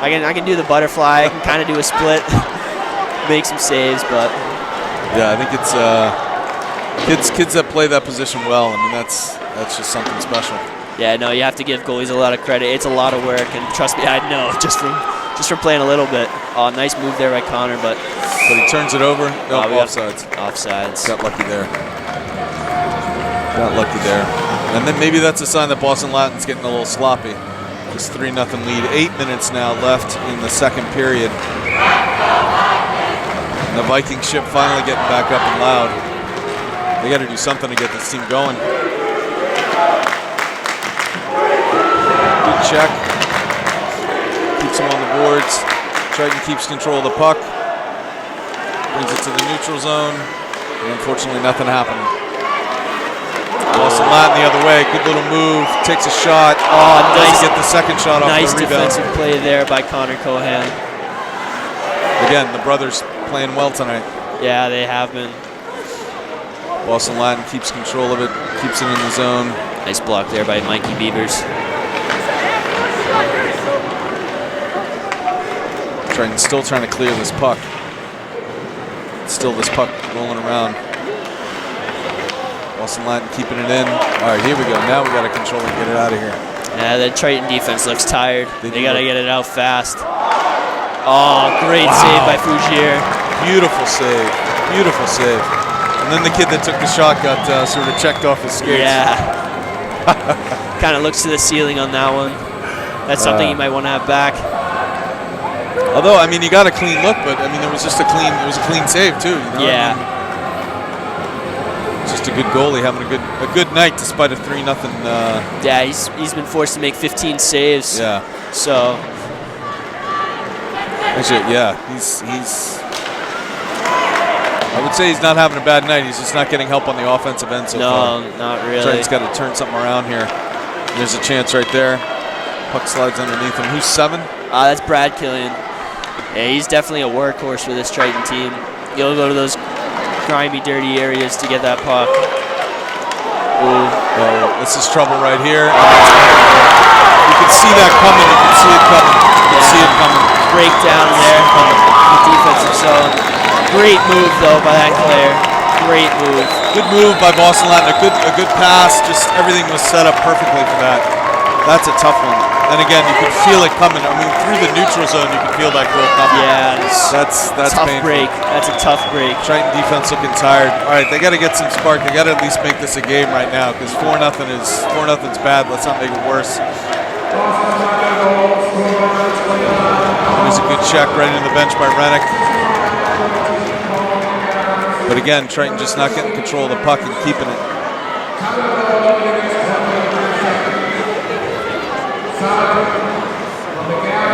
[SPEAKER 2] I can do the butterfly. I can kind of do a split, make some saves. But
[SPEAKER 1] yeah, I think it's. Kids that play that position well, I mean, that's just something special.
[SPEAKER 2] Yeah, no, you have to give goalies a lot of credit. It's a lot of work, and trust me, I know just from playing a little bit. Oh, nice move there by Connor, but
[SPEAKER 1] he turns it over. No, offsides.
[SPEAKER 2] Offsides.
[SPEAKER 1] Got lucky there. Got lucky there. And then maybe that's a sign that Boston Latin's getting a little sloppy. Just 3-0 lead. 8 minutes now left in the second period. And the Viking ship finally getting back up and loud. They got to do something to get this team going. Good check. Keeps them on the boards. Triton keeps control of the puck. Brings it to the neutral zone. And unfortunately, nothing happened. Boston Latin the other way. Good little move. Takes a shot.
[SPEAKER 2] Oh, nice.
[SPEAKER 1] Get the second shot off the rebound.
[SPEAKER 2] Nice defensive play there by Connor Cohan.
[SPEAKER 1] Again, the brothers playing well tonight.
[SPEAKER 2] Yeah, they have been.
[SPEAKER 1] Boston Latin keeps control of it, keeps it in the zone.
[SPEAKER 2] Nice block there by Mikey Beavers.
[SPEAKER 1] Still trying to clear this puck. Still this puck rolling around. Boston Latin keeping it in. All right, here we go. Now we got to control it and get it out of here.
[SPEAKER 2] Yeah, the Triton defense looks tired. They got to get it out fast. Oh, great save by Fugier.
[SPEAKER 1] Beautiful save. Beautiful save. And then the kid that took the shot got sort of checked off his skates.
[SPEAKER 2] Yeah. Kind of looks to the ceiling on that one. That's something you might want to have back.
[SPEAKER 1] Although, I mean, he got a clean look, but I mean, it was just a clean save too. You know?
[SPEAKER 2] Yeah.
[SPEAKER 1] I mean, just a good goalie having a good night despite a 3-0.
[SPEAKER 2] Yeah, he's been forced to make 15 saves.
[SPEAKER 1] Yeah.
[SPEAKER 2] So.
[SPEAKER 1] Actually, yeah, he's. I would say he's not having a bad night. He's just not getting help on the offensive end so far.
[SPEAKER 2] No, not really.
[SPEAKER 1] Triton's got to turn something around here. There's a chance right there. Puck slides underneath him. Who's 7?
[SPEAKER 2] That's Brad Killian. Yeah, he's definitely a workhorse for this Triton team. He'll go to those grimy, dirty areas to get that puck. Ooh.
[SPEAKER 1] Oh, this is trouble right here. You can see that coming. You can see it coming. You can see it coming.
[SPEAKER 2] Breakdown there. The defensive zone. Great move though by that Claire. Great move.
[SPEAKER 1] Good move by Boston Latin. A good pass. Just everything was set up perfectly for that. That's a tough one. And again, you could feel it coming. I mean, through the neutral zone, you could feel that goal coming.
[SPEAKER 2] Yeah,
[SPEAKER 1] that's
[SPEAKER 2] tough
[SPEAKER 1] painful.
[SPEAKER 2] break. That's a tough break.
[SPEAKER 1] Triton defense looking tired. All right, they got to get some spark. They got to at least make this a game right now because 4-0 is bad. Let's not make it worse. There's a good check right into the bench by Rennick. But again, Triton just not getting control of the puck and keeping it.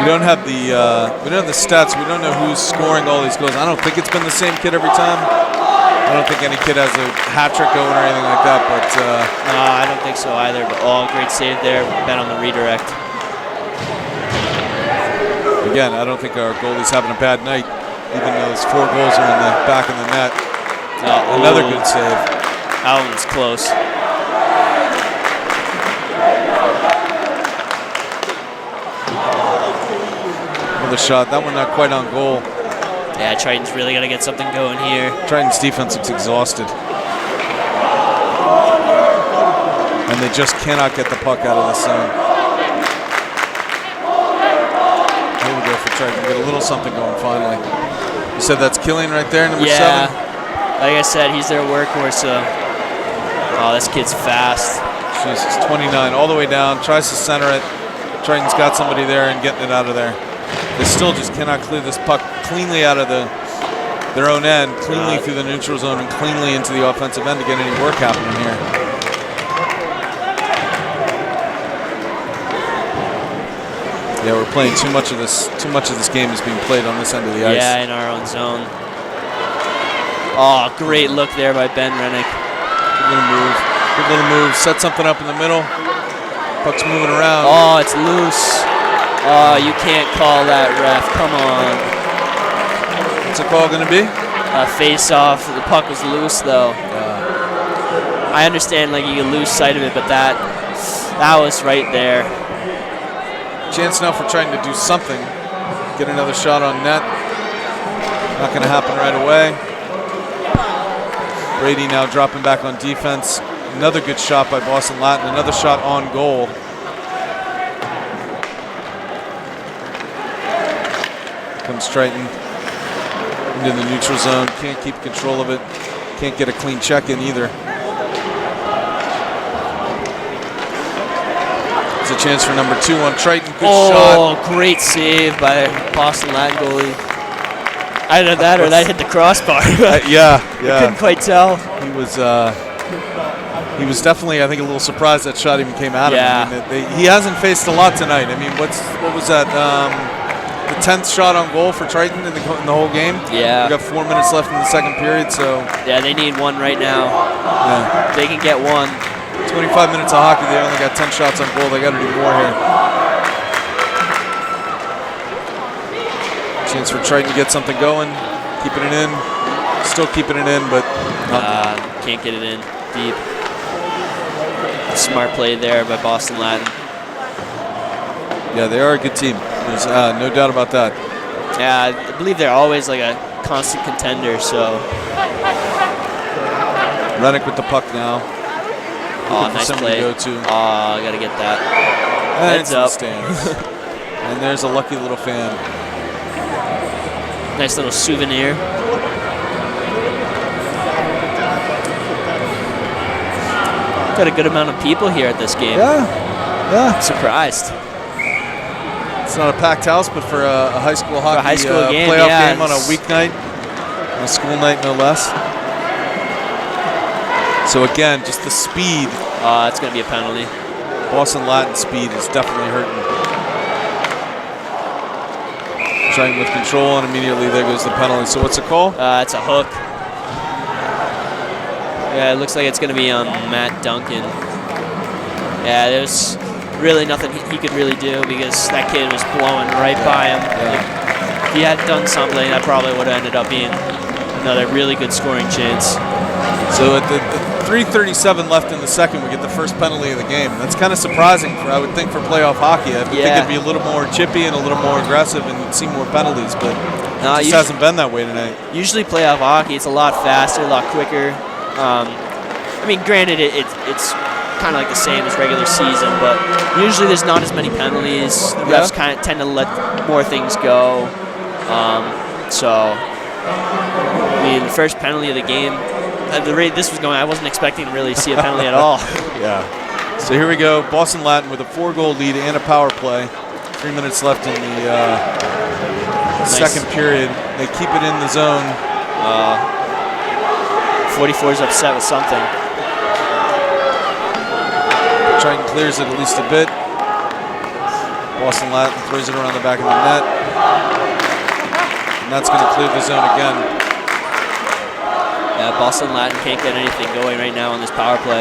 [SPEAKER 1] We don't have the stats. We don't know who's scoring all these goals. I don't think it's been the same kid every time. I don't think any kid has a hat trick going or anything like that. But
[SPEAKER 2] no, I don't think so either. But great save there. Ben on the redirect.
[SPEAKER 1] Again, I don't think our goalie's having a bad night, even though those 4 goals are in the back of the net. Another good save.
[SPEAKER 2] That one's close.
[SPEAKER 1] Another shot. That one not quite on goal.
[SPEAKER 2] Yeah, Triton's really got to get something going here.
[SPEAKER 1] Triton's defense looks exhausted. And they just cannot get the puck out of the zone. Here we go for Triton. Get a little something going finally. You said that's Killian right there, number 7?
[SPEAKER 2] Like I said, he's their workhorse. This kid's fast.
[SPEAKER 1] Jesus, 29 all the way down. Tries to center it. Triton's got somebody there and getting it out of there. They still just cannot clear this puck cleanly out of their own end, cleanly through the neutral zone and cleanly into the offensive end to get any work happening here. Yeah, we're playing too much of this. Too much of this game is being played on this end of the ice.
[SPEAKER 2] Yeah, in our own zone. Oh, great look there by Ben Rennick.
[SPEAKER 1] Good little move. Good little move. Set something up in the middle. Puck's moving around.
[SPEAKER 2] Oh, it's loose. Oh, you can't call that, ref. Come on.
[SPEAKER 1] What's the call going to be?
[SPEAKER 2] Face off. The puck was loose, though. I understand, like, you can lose sight of it, but that was right there.
[SPEAKER 1] Chance now for trying to do something. Get another shot on net. Not going to happen right away. Brady now dropping back on defense. Another good shot by Boston Latin. Another shot on goal. Comes Triton into the neutral zone. Can't keep control of it. Can't get a clean check in either. It's a chance for number 2 on Triton. Good shot.
[SPEAKER 2] Oh, great save by Boston Latin goalie. Either that or that hit the crossbar.
[SPEAKER 1] Yeah.
[SPEAKER 2] I couldn't quite tell.
[SPEAKER 1] He was definitely, I think, a little surprised that shot even came out of him. I mean, he hasn't faced a lot tonight. I mean, what was that? The 10th shot on goal for Triton in the whole game.
[SPEAKER 2] Yeah.
[SPEAKER 1] We got 4 minutes left in the second period, so.
[SPEAKER 2] Yeah, they need one right now.
[SPEAKER 1] Yeah.
[SPEAKER 2] They can get one.
[SPEAKER 1] 25 minutes of hockey. They only got 10 shots on goal. They got to do more here. Chance for Triton to get something going. Keeping it in. Still keeping it in, but
[SPEAKER 2] can't get it in deep. Smart play there by Boston Latin.
[SPEAKER 1] Yeah, they are a good team. There's no doubt about that.
[SPEAKER 2] Yeah, I believe they're always like a constant contender, so.
[SPEAKER 1] Rennick with the puck now.
[SPEAKER 2] Oh, nice play.
[SPEAKER 1] To go to.
[SPEAKER 2] Oh, I got to get that.
[SPEAKER 1] Heads up. Stands. And there's a lucky little fan.
[SPEAKER 2] Nice little souvenir. Got a good amount of people here at this game.
[SPEAKER 1] Yeah.
[SPEAKER 2] Surprised.
[SPEAKER 1] It's not a packed house, but for a high school hockey
[SPEAKER 2] game,
[SPEAKER 1] playoff game on a weeknight, on a school night no less. So again, just the speed.
[SPEAKER 2] It's going to be a penalty.
[SPEAKER 1] Boston Latin speed is definitely hurting. Trying with control, and immediately there goes the penalty. So what's the call?
[SPEAKER 2] It's a hook. Yeah, it looks like it's going to be on Matt Duncan. Yeah, there's really nothing he could really do because that kid was blowing right by him.
[SPEAKER 1] Yeah.
[SPEAKER 2] If he had done something, that probably would have ended up being another really good scoring chance.
[SPEAKER 1] So at the 3:37 left in the second, we get the first penalty of the game. That's kind of surprising, I would think, for playoff hockey. I would think it'd be a little more chippy and a little more aggressive and see more penalties, but it just hasn't been that way tonight.
[SPEAKER 2] Usually playoff hockey, it's a lot faster, a lot quicker. I mean, granted, it's kind of like the same as regular season, but usually there's not as many penalties. The refs kind of tend to let more things go. So, I mean, the first penalty of the game, at the rate this was going, I wasn't expecting to really see a penalty at all.
[SPEAKER 1] Yeah. So here we go. Boston Latin with a 4-goal lead and a power play. 3 minutes left in the second period. They keep it in the zone.
[SPEAKER 2] 44 is upset with something.
[SPEAKER 1] Triton clears it at least a bit. Boston Latin throws it around the back of the net. And that's going to clear the zone again.
[SPEAKER 2] Yeah, Boston Latin can't get anything going right now on this power play.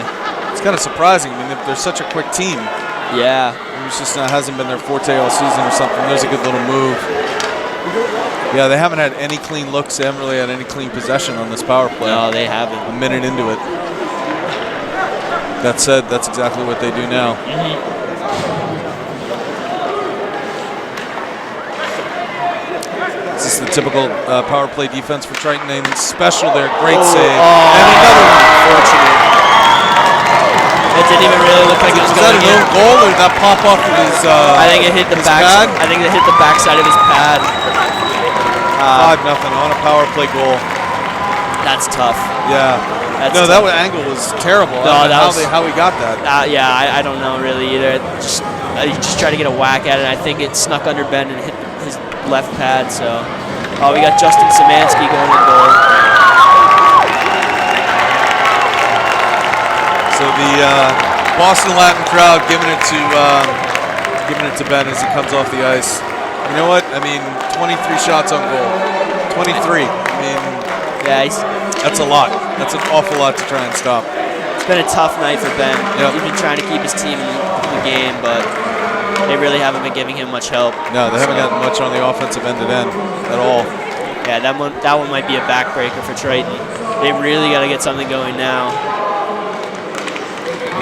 [SPEAKER 1] It's kind of surprising. I mean, they're such a quick team.
[SPEAKER 2] Yeah.
[SPEAKER 1] It just hasn't been their forte all season or something. There's a good little move. Yeah, they haven't had any clean looks. They haven't really had any clean possession on this power play.
[SPEAKER 2] No, they haven't.
[SPEAKER 1] A minute into it. That said, that's exactly what they do now. This is the typical power play defense for Triton. And special there, great save. And another one.
[SPEAKER 2] Fortunate. It didn't even really look like it was going in.
[SPEAKER 1] Was that an own goal or did that pop off of his
[SPEAKER 2] I think it hit the back.
[SPEAKER 1] pad?
[SPEAKER 2] I think it hit the backside of his pad.
[SPEAKER 1] 5-0 on a power play goal.
[SPEAKER 2] That's tough.
[SPEAKER 1] Yeah.
[SPEAKER 2] That's
[SPEAKER 1] that angle was terrible.
[SPEAKER 2] No,
[SPEAKER 1] I don't know how he got that.
[SPEAKER 2] Yeah, I don't know really either. He just tried to get a whack at it. I think it snuck under Ben and hit his left pad. So, we got Justin Szymanski going in goal.
[SPEAKER 1] So the Boston Latin crowd giving it to Ben as he comes off the ice. You know what? I mean, 23 shots on goal. 23. I mean,
[SPEAKER 2] yeah,
[SPEAKER 1] that's a lot. That's an awful lot to try and stop.
[SPEAKER 2] It's been a tough night for Ben.
[SPEAKER 1] Yep.
[SPEAKER 2] He's been trying to keep his team in the game, but they really haven't been giving him much help.
[SPEAKER 1] No, they haven't gotten much on the offensive end at all.
[SPEAKER 2] Yeah, that one might be a backbreaker for Triton. They really got to get something going now.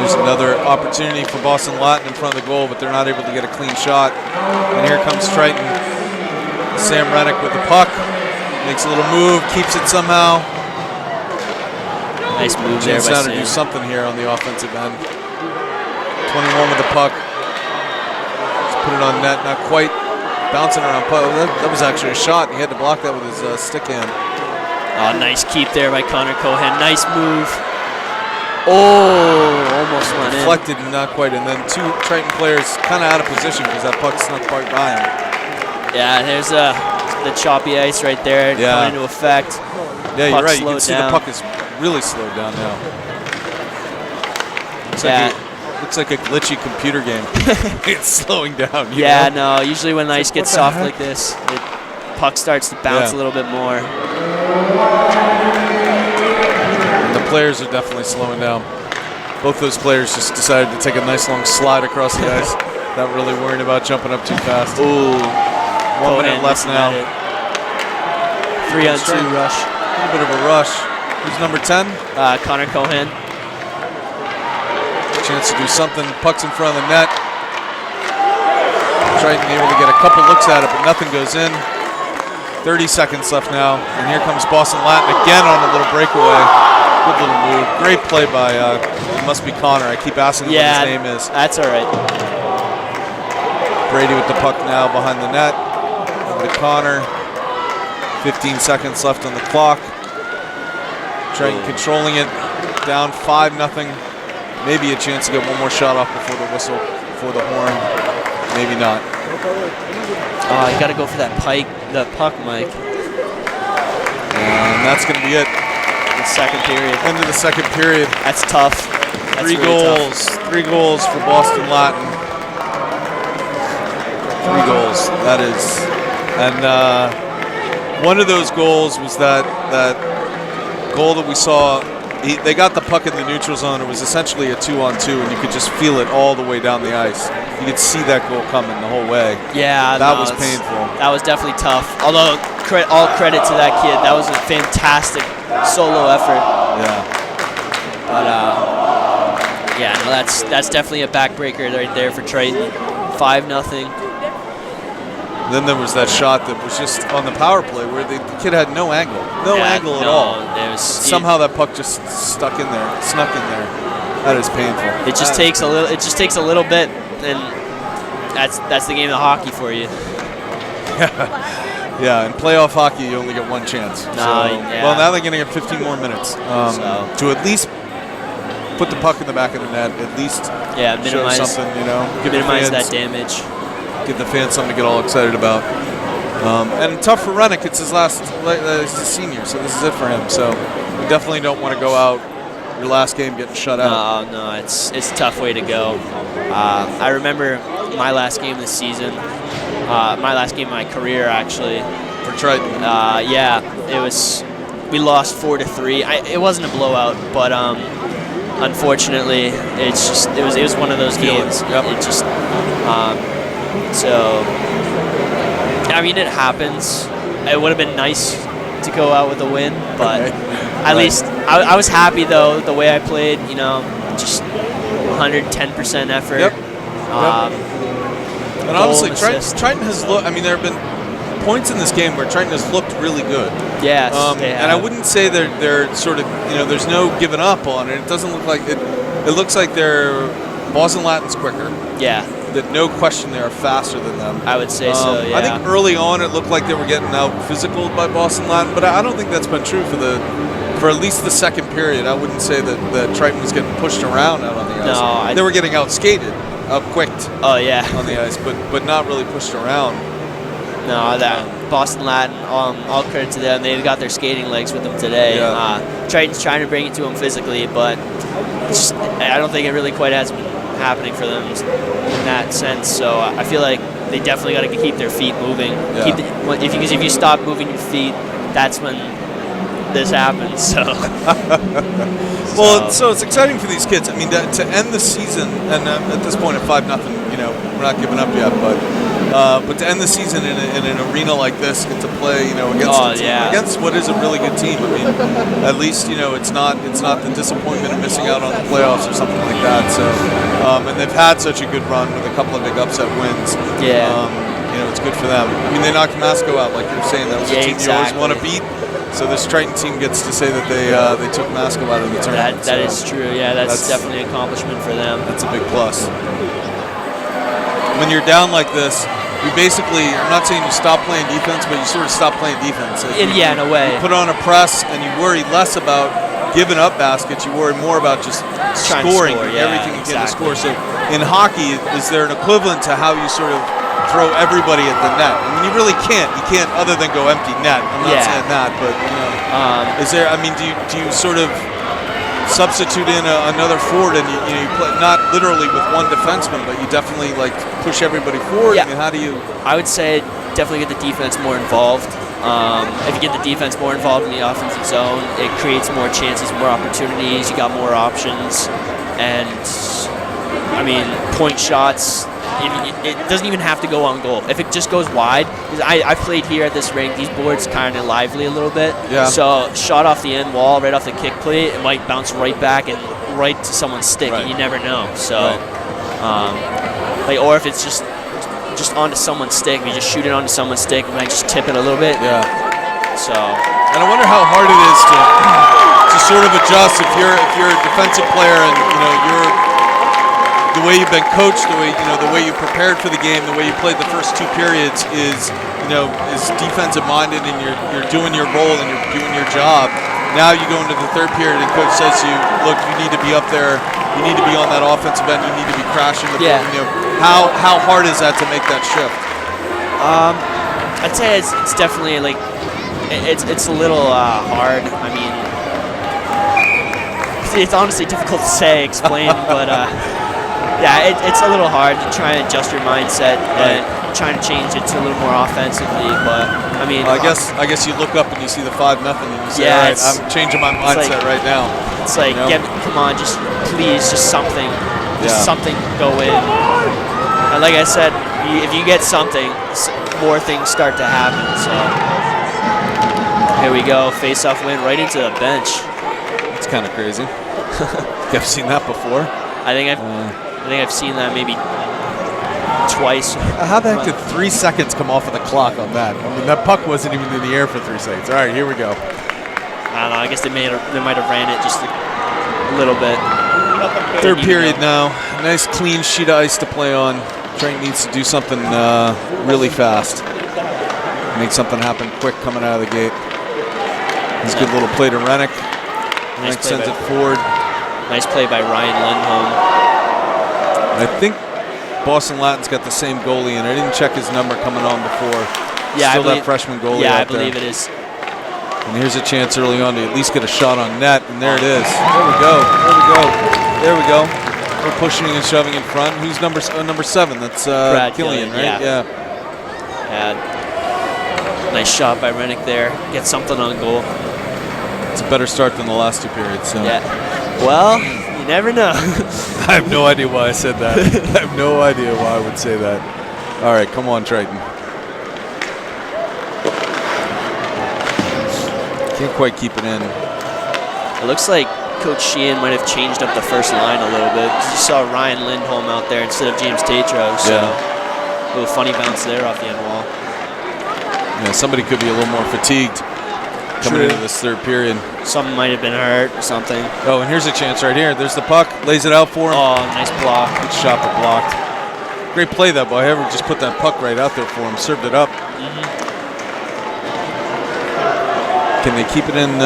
[SPEAKER 1] There's another opportunity for Boston Latin in front of the goal, but they're not able to get a clean shot. And here comes Triton. Sam Reddick with the puck. Makes a little move, keeps it somehow.
[SPEAKER 2] Nice move there by
[SPEAKER 1] Chance now
[SPEAKER 2] Sam.
[SPEAKER 1] to do something here on the offensive end. 21 with the puck. Just put it on net, not quite. Bouncing around puck. That was actually a shot. He had to block that with his stick hand.
[SPEAKER 2] Oh, nice keep there by Connor Cohen. Nice move. Oh, almost went in.
[SPEAKER 1] Deflected, not quite. And then two Triton players kind of out of position because that puck snuck quite by him.
[SPEAKER 2] Yeah, there's the choppy ice right there coming into effect.
[SPEAKER 1] Yeah, you're right. You can
[SPEAKER 2] Puck
[SPEAKER 1] see
[SPEAKER 2] slowed
[SPEAKER 1] the puck is really slowed down now. Looks like a glitchy computer game. It's slowing down. You know?
[SPEAKER 2] No. Usually when the ice gets soft like this, the puck starts to bounce a little bit more.
[SPEAKER 1] And the players are definitely slowing down. Both those players just decided to take a nice long slide across the ice, not really worrying about jumping up too fast.
[SPEAKER 2] Ooh.
[SPEAKER 1] 1 minute left now.
[SPEAKER 2] 3-on-2 rush.
[SPEAKER 1] A little bit of a rush. Who's number 10?
[SPEAKER 2] Connor Cohen.
[SPEAKER 1] Chance to do something. Puck's in front of the net. Triton able to get a couple looks at it, but nothing goes in. 30 seconds left now, and here comes Boston Latin again on a little breakaway. Good little move. Great play by, it must be Connor. I keep asking him what his name is.
[SPEAKER 2] That's all right.
[SPEAKER 1] Brady with the puck now behind the net. Over to Connor. 15 seconds left on the clock. Triton controlling it. Down 5-0. Maybe a chance to get one more shot off before the whistle, before the horn. Maybe not.
[SPEAKER 2] Oh, you got to go for that puck, Mike.
[SPEAKER 1] And that's going to be it.
[SPEAKER 2] The second period.
[SPEAKER 1] End of the second period.
[SPEAKER 2] That's tough. That's
[SPEAKER 1] Three
[SPEAKER 2] really
[SPEAKER 1] goals.
[SPEAKER 2] tough.
[SPEAKER 1] 3 goals for Boston Latin. 3 goals. That is. And one of those goals was that goal that we saw. They got the puck in the neutral zone. It was essentially a 2-on-2, and you could just feel it all the way down the ice. You could see that goal coming the whole way.
[SPEAKER 2] Yeah,
[SPEAKER 1] that was painful.
[SPEAKER 2] That was definitely tough. Although, all credit to that kid. That was a fantastic solo effort.
[SPEAKER 1] Yeah.
[SPEAKER 2] But that's definitely a backbreaker right there for Triton. 5-0.
[SPEAKER 1] Then there was that shot that was just on the power play where the kid had no angle. No angle at all. Somehow that puck just snuck in there. That is painful.
[SPEAKER 2] It just takes a little bit, and that's the game of hockey for you.
[SPEAKER 1] Yeah, in playoff hockey you only get one chance. Well, now they're going to get 15 more minutes to at least put the puck in the back of the net. At least
[SPEAKER 2] minimize
[SPEAKER 1] show something,
[SPEAKER 2] minimize that damage.
[SPEAKER 1] Give the fans something to get all excited about. And tough for Rennick. It's his last. He's a senior, so this is it for him. So we definitely don't want to go out your last game getting shut out.
[SPEAKER 2] No, it's a tough way to go. I remember my last game this season, my last game of my career actually.
[SPEAKER 1] For Triton.
[SPEAKER 2] Yeah, it was. We lost 4-3. It wasn't a blowout, but unfortunately, it was one of those games.
[SPEAKER 1] Yep.
[SPEAKER 2] It just so. I mean, it happens. It would have been nice to go out with a win, but at least I was happy though the way I played. You know, just 110% effort.
[SPEAKER 1] Yep. And honestly,
[SPEAKER 2] assist.
[SPEAKER 1] Triton has looked. I mean, there have been points in this game where Triton has looked really good.
[SPEAKER 2] Yes.
[SPEAKER 1] And I wouldn't say they're sort of, there's no giving up on it. It doesn't look like it. It looks like they're Boston Latin's quicker.
[SPEAKER 2] Yeah.
[SPEAKER 1] That no question they are faster than them.
[SPEAKER 2] I would say so. Yeah.
[SPEAKER 1] I think early on it looked like they were getting out physical by Boston Latin, but I don't think that's been true for at least the second period. I wouldn't say that Triton was getting pushed around out on the ice.
[SPEAKER 2] No,
[SPEAKER 1] they were getting out skated, out quicked.
[SPEAKER 2] Oh yeah.
[SPEAKER 1] On the ice, but not really pushed around.
[SPEAKER 2] No, that Boston Latin, all credit to them. They've got their skating legs with them today.
[SPEAKER 1] Yeah.
[SPEAKER 2] Triton's trying to bring it to them physically, but I don't think it really quite has been happening for them in that sense. So I feel like they definitely got to keep their feet moving.
[SPEAKER 1] Yeah.
[SPEAKER 2] Because if you stop moving your feet, that's when this happens. So.
[SPEAKER 1] Well, so it's exciting for these kids. I mean, to end the season, and at this point at 5-0, we're not giving up yet, but to end the season in an arena like this, get to play, against what is a really good team. I mean, at least it's not the disappointment of missing out on the playoffs or something like that. So, and they've had such a good run with a couple of big upset wins.
[SPEAKER 2] Yeah.
[SPEAKER 1] It's good for them. I mean, they knocked Masco out, like you were saying. That was a team you always want to beat. So this Triton team gets to say that they took Masco out of the tournament.
[SPEAKER 2] That is true. Yeah, that's definitely an accomplishment for them.
[SPEAKER 1] That's a big plus. When you're down like this, you basically, I'm not saying you stop playing defense, but you sort of stop playing defense.
[SPEAKER 2] In a way.
[SPEAKER 1] You put on a press and you worry less about giving up baskets. You worry more about just scoring everything you can to score. So in hockey, is there an equivalent to how you sort of throw everybody at the net? I mean, you really can't. You can't other than go empty net. I'm not saying that, but is there? I mean, do you sort of substitute in another forward and you play not literally with one defenseman, but you definitely like push everybody forward?
[SPEAKER 2] Yeah.
[SPEAKER 1] I mean, how do you?
[SPEAKER 2] I would say definitely get the defense more involved. If you get the defense more involved in the offensive zone, it creates more chances, more opportunities. You got more options, and I mean, point shots. It doesn't even have to go on goal. If it just goes wide, because I've played here at this rink, these boards kind of lively a little bit.
[SPEAKER 1] Yeah.
[SPEAKER 2] So shot off the end wall, right off the kick plate, it might bounce right back and right to someone's stick, and you never know. So, or if it's just onto someone's stick, you just shoot it onto someone's stick, and might just tip it a little bit.
[SPEAKER 1] Yeah.
[SPEAKER 2] So.
[SPEAKER 1] And I wonder how hard it is to sort of adjust if you're a defensive player and you're. The way you've been coached, the way you prepared for the game, the way you played the first two periods is defensive minded, and you're doing your role and you're doing your job. Now you go into the third period and coach says to you, look, you need to be up there, you need to be on that offensive end, you need to be crashing the ball. How hard is that to make that shift?
[SPEAKER 2] I'd say it's definitely like it's a little hard. I mean, it's honestly difficult to explain, but. Yeah, it's a little hard to try and adjust your mindset and trying to change it to a little more offensively. But I mean,
[SPEAKER 1] I guess you look up and you see the 5-0 and you say, all right, I'm changing my mindset right now.
[SPEAKER 2] It's like, come on, just please, just something, something go in. And like I said, if you get something, more things start to happen. So here we go, face-off win right into the bench.
[SPEAKER 1] It's kind of crazy. I've seen that before.
[SPEAKER 2] I think I've seen that maybe twice.
[SPEAKER 1] How the heck did 3 seconds come off of the clock on that? I mean, that puck wasn't even in the air for 3 seconds. All right, here we go.
[SPEAKER 2] I don't know. I guess they might have ran it just a little bit.
[SPEAKER 1] Third period now. Nice clean sheet of ice to play on. Triton needs to do something really fast. Make something happen quick coming out of the gate. This good little play to Rennick. Rennick sends it forward.
[SPEAKER 2] Nice play by Ryan Lindholm.
[SPEAKER 1] I think Boston Latin's got the same goalie, and I didn't check his number coming on before.
[SPEAKER 2] Yeah,
[SPEAKER 1] Still that freshman goalie
[SPEAKER 2] Yeah, I
[SPEAKER 1] out there.
[SPEAKER 2] believe it is.
[SPEAKER 1] And here's a chance early on to at least get a shot on net, and there it is. There we go. There we go. There we go. We're pushing and shoving in front. Who's number 7? That's Killian, right?
[SPEAKER 2] Yeah. Nice shot by Rennick there. Get something on goal.
[SPEAKER 1] It's a better start than the last 2 periods. So.
[SPEAKER 2] Yeah. Well, you never know.
[SPEAKER 1] I have no idea why I said that. I have no idea why I would say that. All right, come on, Triton. Can't quite keep it in.
[SPEAKER 2] It looks like Coach Sheehan might have changed up the first line a little bit. You saw Ryan Lindholm out there instead of James Tatro, so a little funny bounce there off the end wall.
[SPEAKER 1] Yeah, somebody could be a little more fatigued coming into this third period.
[SPEAKER 2] Someone might have been hurt or something.
[SPEAKER 1] Oh, and here's a chance right here. There's the puck. Lays it out for him.
[SPEAKER 2] Oh, nice block.
[SPEAKER 1] Good shot, but blocked. Great play that by Ever. Just put that puck right out there for him. Served it up. Can they keep it in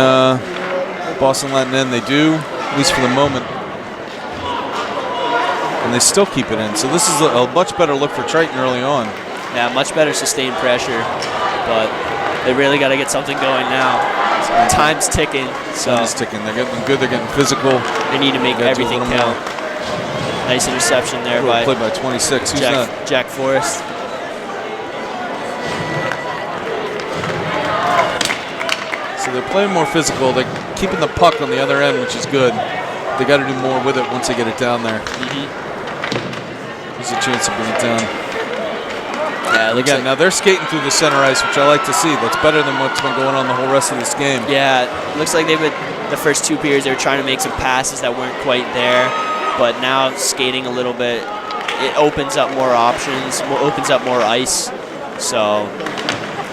[SPEAKER 1] Boston Latin end? They do, at least for the moment. And they still keep it in. So this is a much better look for Triton early on.
[SPEAKER 2] Yeah, much better sustained pressure, but they really got to get something going now. Time's ticking. So
[SPEAKER 1] Time's ticking. They're getting good. They're getting physical.
[SPEAKER 2] They need to make everything count. Nice interception there by
[SPEAKER 1] played by 26. Who's that?
[SPEAKER 2] Jack Forrest.
[SPEAKER 1] So they're playing more physical. They're keeping the puck on the other end, which is good. They got to do more with it once they get it down there. There's a chance to bring it down.
[SPEAKER 2] Yeah,
[SPEAKER 1] again, now they're skating through the center ice, which I like to see. That's better than what's been going on the whole rest of this game.
[SPEAKER 2] Yeah, it looks like they've been the first 2 periods. They were trying to make some passes that weren't quite there, but now skating a little bit, it opens up more options, opens up more ice. So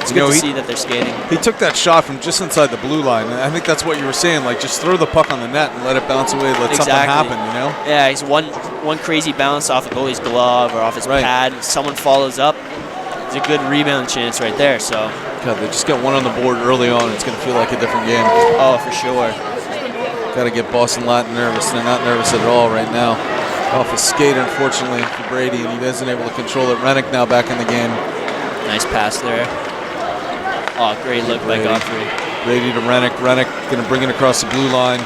[SPEAKER 2] it's good to see that they're skating.
[SPEAKER 1] He took that shot from just inside the blue line. And I think that's what you were saying. Like, just throw the puck on the net and let it bounce away. Let something happen, you know?
[SPEAKER 2] Yeah, he's one crazy bounce off a goalie's glove or off his pad. And someone follows up. It's a good rebound chance right there. So
[SPEAKER 1] God, they just got one on the board early on. It's going to feel like a different game.
[SPEAKER 2] Oh, for sure.
[SPEAKER 1] Got to get Boston Latin nervous. They're not nervous at all right now. Off his skate, unfortunately, for Brady, and he isn't able to control it. Rennick now back in the game.
[SPEAKER 2] Nice pass there. Oh, great look by Godfrey.
[SPEAKER 1] Brady to Rennick. Rennick going to bring it across the blue line.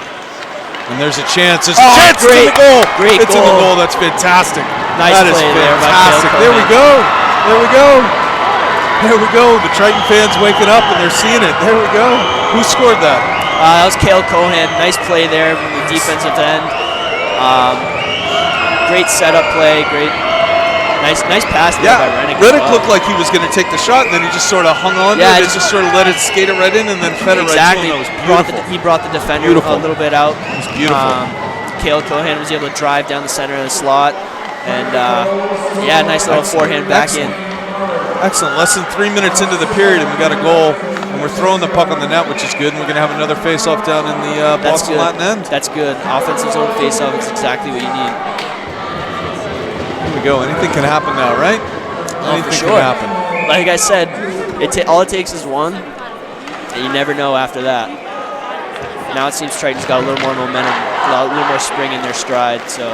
[SPEAKER 1] And there's a chance. There's
[SPEAKER 2] a
[SPEAKER 1] chance.
[SPEAKER 2] Great,
[SPEAKER 1] it's in the goal.
[SPEAKER 2] Great
[SPEAKER 1] it's
[SPEAKER 2] goal.
[SPEAKER 1] In the goal. That's fantastic.
[SPEAKER 2] Nice
[SPEAKER 1] that
[SPEAKER 2] play
[SPEAKER 1] is
[SPEAKER 2] there by
[SPEAKER 1] fantastic. There we go. There we go. There we go. The Triton fans waking up and they're seeing it. There we go. Who scored that?
[SPEAKER 2] That was Cale Cohan. Nice play there from the defensive end. Great setup play. Great. Nice pass there by Rennick.
[SPEAKER 1] Rennick looked like he was going to take the shot, and then he just sort of hung on to it. Just sort of let it skate it right in, and then fed it right to him. It was beautiful.
[SPEAKER 2] He brought the defender a little bit out.
[SPEAKER 1] It was beautiful.
[SPEAKER 2] Cale Cohan was able to drive down the center of the slot, and nice little forehand back in.
[SPEAKER 1] Excellent. Less than 3 minutes into the period, and we got a goal, and we're throwing the puck on the net, which is good. And we're going to have another face-off down in the Boston Latin end.
[SPEAKER 2] That's good. Offensive zone face-off is exactly what you need.
[SPEAKER 1] Here we go. Anything can happen now, right? Anything can happen.
[SPEAKER 2] Like I said, all it takes is one, and you never know after that. Now it seems Triton's got a little more momentum, a little more spring in their stride. So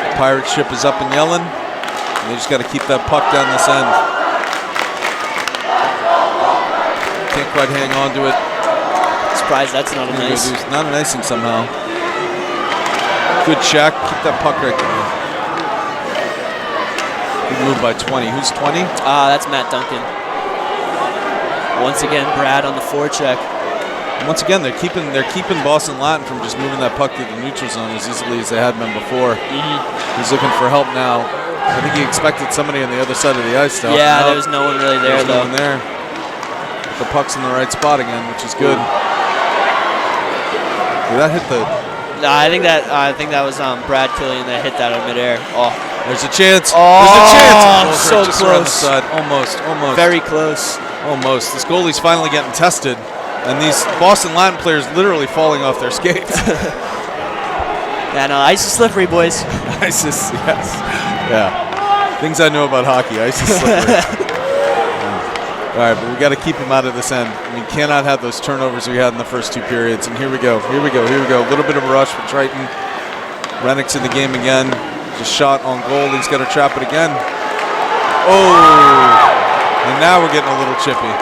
[SPEAKER 1] the Pirate ship is up and yelling. They just got to keep that puck down this end. Can't quite hang on to it.
[SPEAKER 2] Surprised that's not an ice.
[SPEAKER 1] Not an icing somehow. Good check. Keep that puck right there. Good move by 20. Who's 20?
[SPEAKER 2] That's Matt Duncan. Once again, Brad on the forecheck.
[SPEAKER 1] And once again, they're keeping Boston Latin from just moving that puck through the neutral zone as easily as they had been before. He's looking for help now. I think he expected somebody on the other side of the ice to help him out.
[SPEAKER 2] There was no one really there, though.
[SPEAKER 1] No one there. The puck's in the right spot again, which is good. Did that hit the...
[SPEAKER 2] No, I think that was Brad Killian that hit that in midair. Oh,
[SPEAKER 1] there's a chance.
[SPEAKER 2] Oh,
[SPEAKER 1] there's a chance.
[SPEAKER 2] So
[SPEAKER 1] just
[SPEAKER 2] close.
[SPEAKER 1] Around the side. Almost.
[SPEAKER 2] Very close.
[SPEAKER 1] Almost. This goalie's finally getting tested, and these Boston Latin players literally falling off their skates.
[SPEAKER 2] Yeah, no, ice is slippery, boys.
[SPEAKER 1] Ice is, yes. Yeah. Things I know about hockey. Ice is slippery. All right, but we got to keep him out of this end. We cannot have those turnovers we had in the first 2 periods. And here we go. A little bit of a rush for Triton. Rennick's in the game again. Just shot on goal. He's got to trap it again. Oh, and now we're getting a little chippy.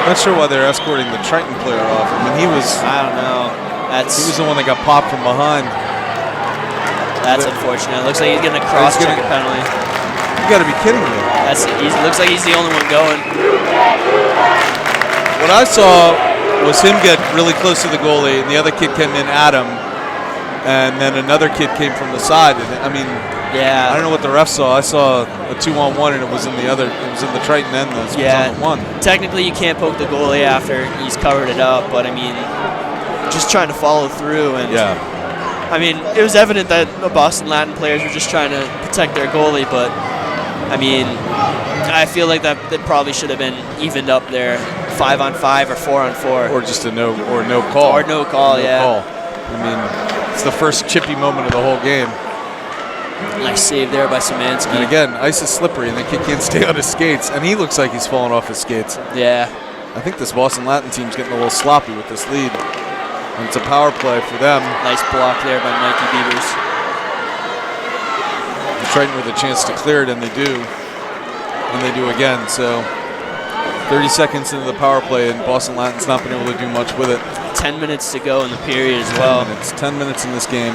[SPEAKER 1] Not sure why they're escorting the Triton player off. I mean, he was.
[SPEAKER 2] I don't know.
[SPEAKER 1] He was the one that got popped from behind.
[SPEAKER 2] That's unfortunate. Looks like he's getting a cross-checker penalty.
[SPEAKER 1] You got to be kidding me.
[SPEAKER 2] Looks like he's the only one going.
[SPEAKER 1] What I saw was him get really close to the goalie, and the other kid came in at him, and then another kid came from the side. And I mean,
[SPEAKER 2] yeah.
[SPEAKER 1] I don't know what the ref saw. I saw a 2-on-1, and it was in the Triton end.
[SPEAKER 2] Yeah.
[SPEAKER 1] One.
[SPEAKER 2] Technically, you can't poke the goalie after he's covered it up, but I mean, just trying to follow through. And
[SPEAKER 1] yeah.
[SPEAKER 2] I mean, it was evident that the Boston Latin players were just trying to protect their goalie, but I mean, I feel like that probably should have been evened up there, 5-on-5 or 4-on-4,
[SPEAKER 1] or just no call.
[SPEAKER 2] Or no call, yeah.
[SPEAKER 1] Call. I mean, it's the first chippy moment of the whole game.
[SPEAKER 2] Nice save there by Szymanski.
[SPEAKER 1] And again, ice is slippery, and the kid can't stay on his skates, and he looks like he's falling off his skates.
[SPEAKER 2] Yeah.
[SPEAKER 1] I think this Boston Latin team's getting a little sloppy with this lead. And it's a power play for them.
[SPEAKER 2] Nice block there by Mikey Beavers.
[SPEAKER 1] And Triton with a chance to clear it, and they do. And they do again. So 30 seconds into the power play, and Boston Latin's not been able to do much with it.
[SPEAKER 2] 10 minutes to go in the period as well.
[SPEAKER 1] 10 minutes in this game.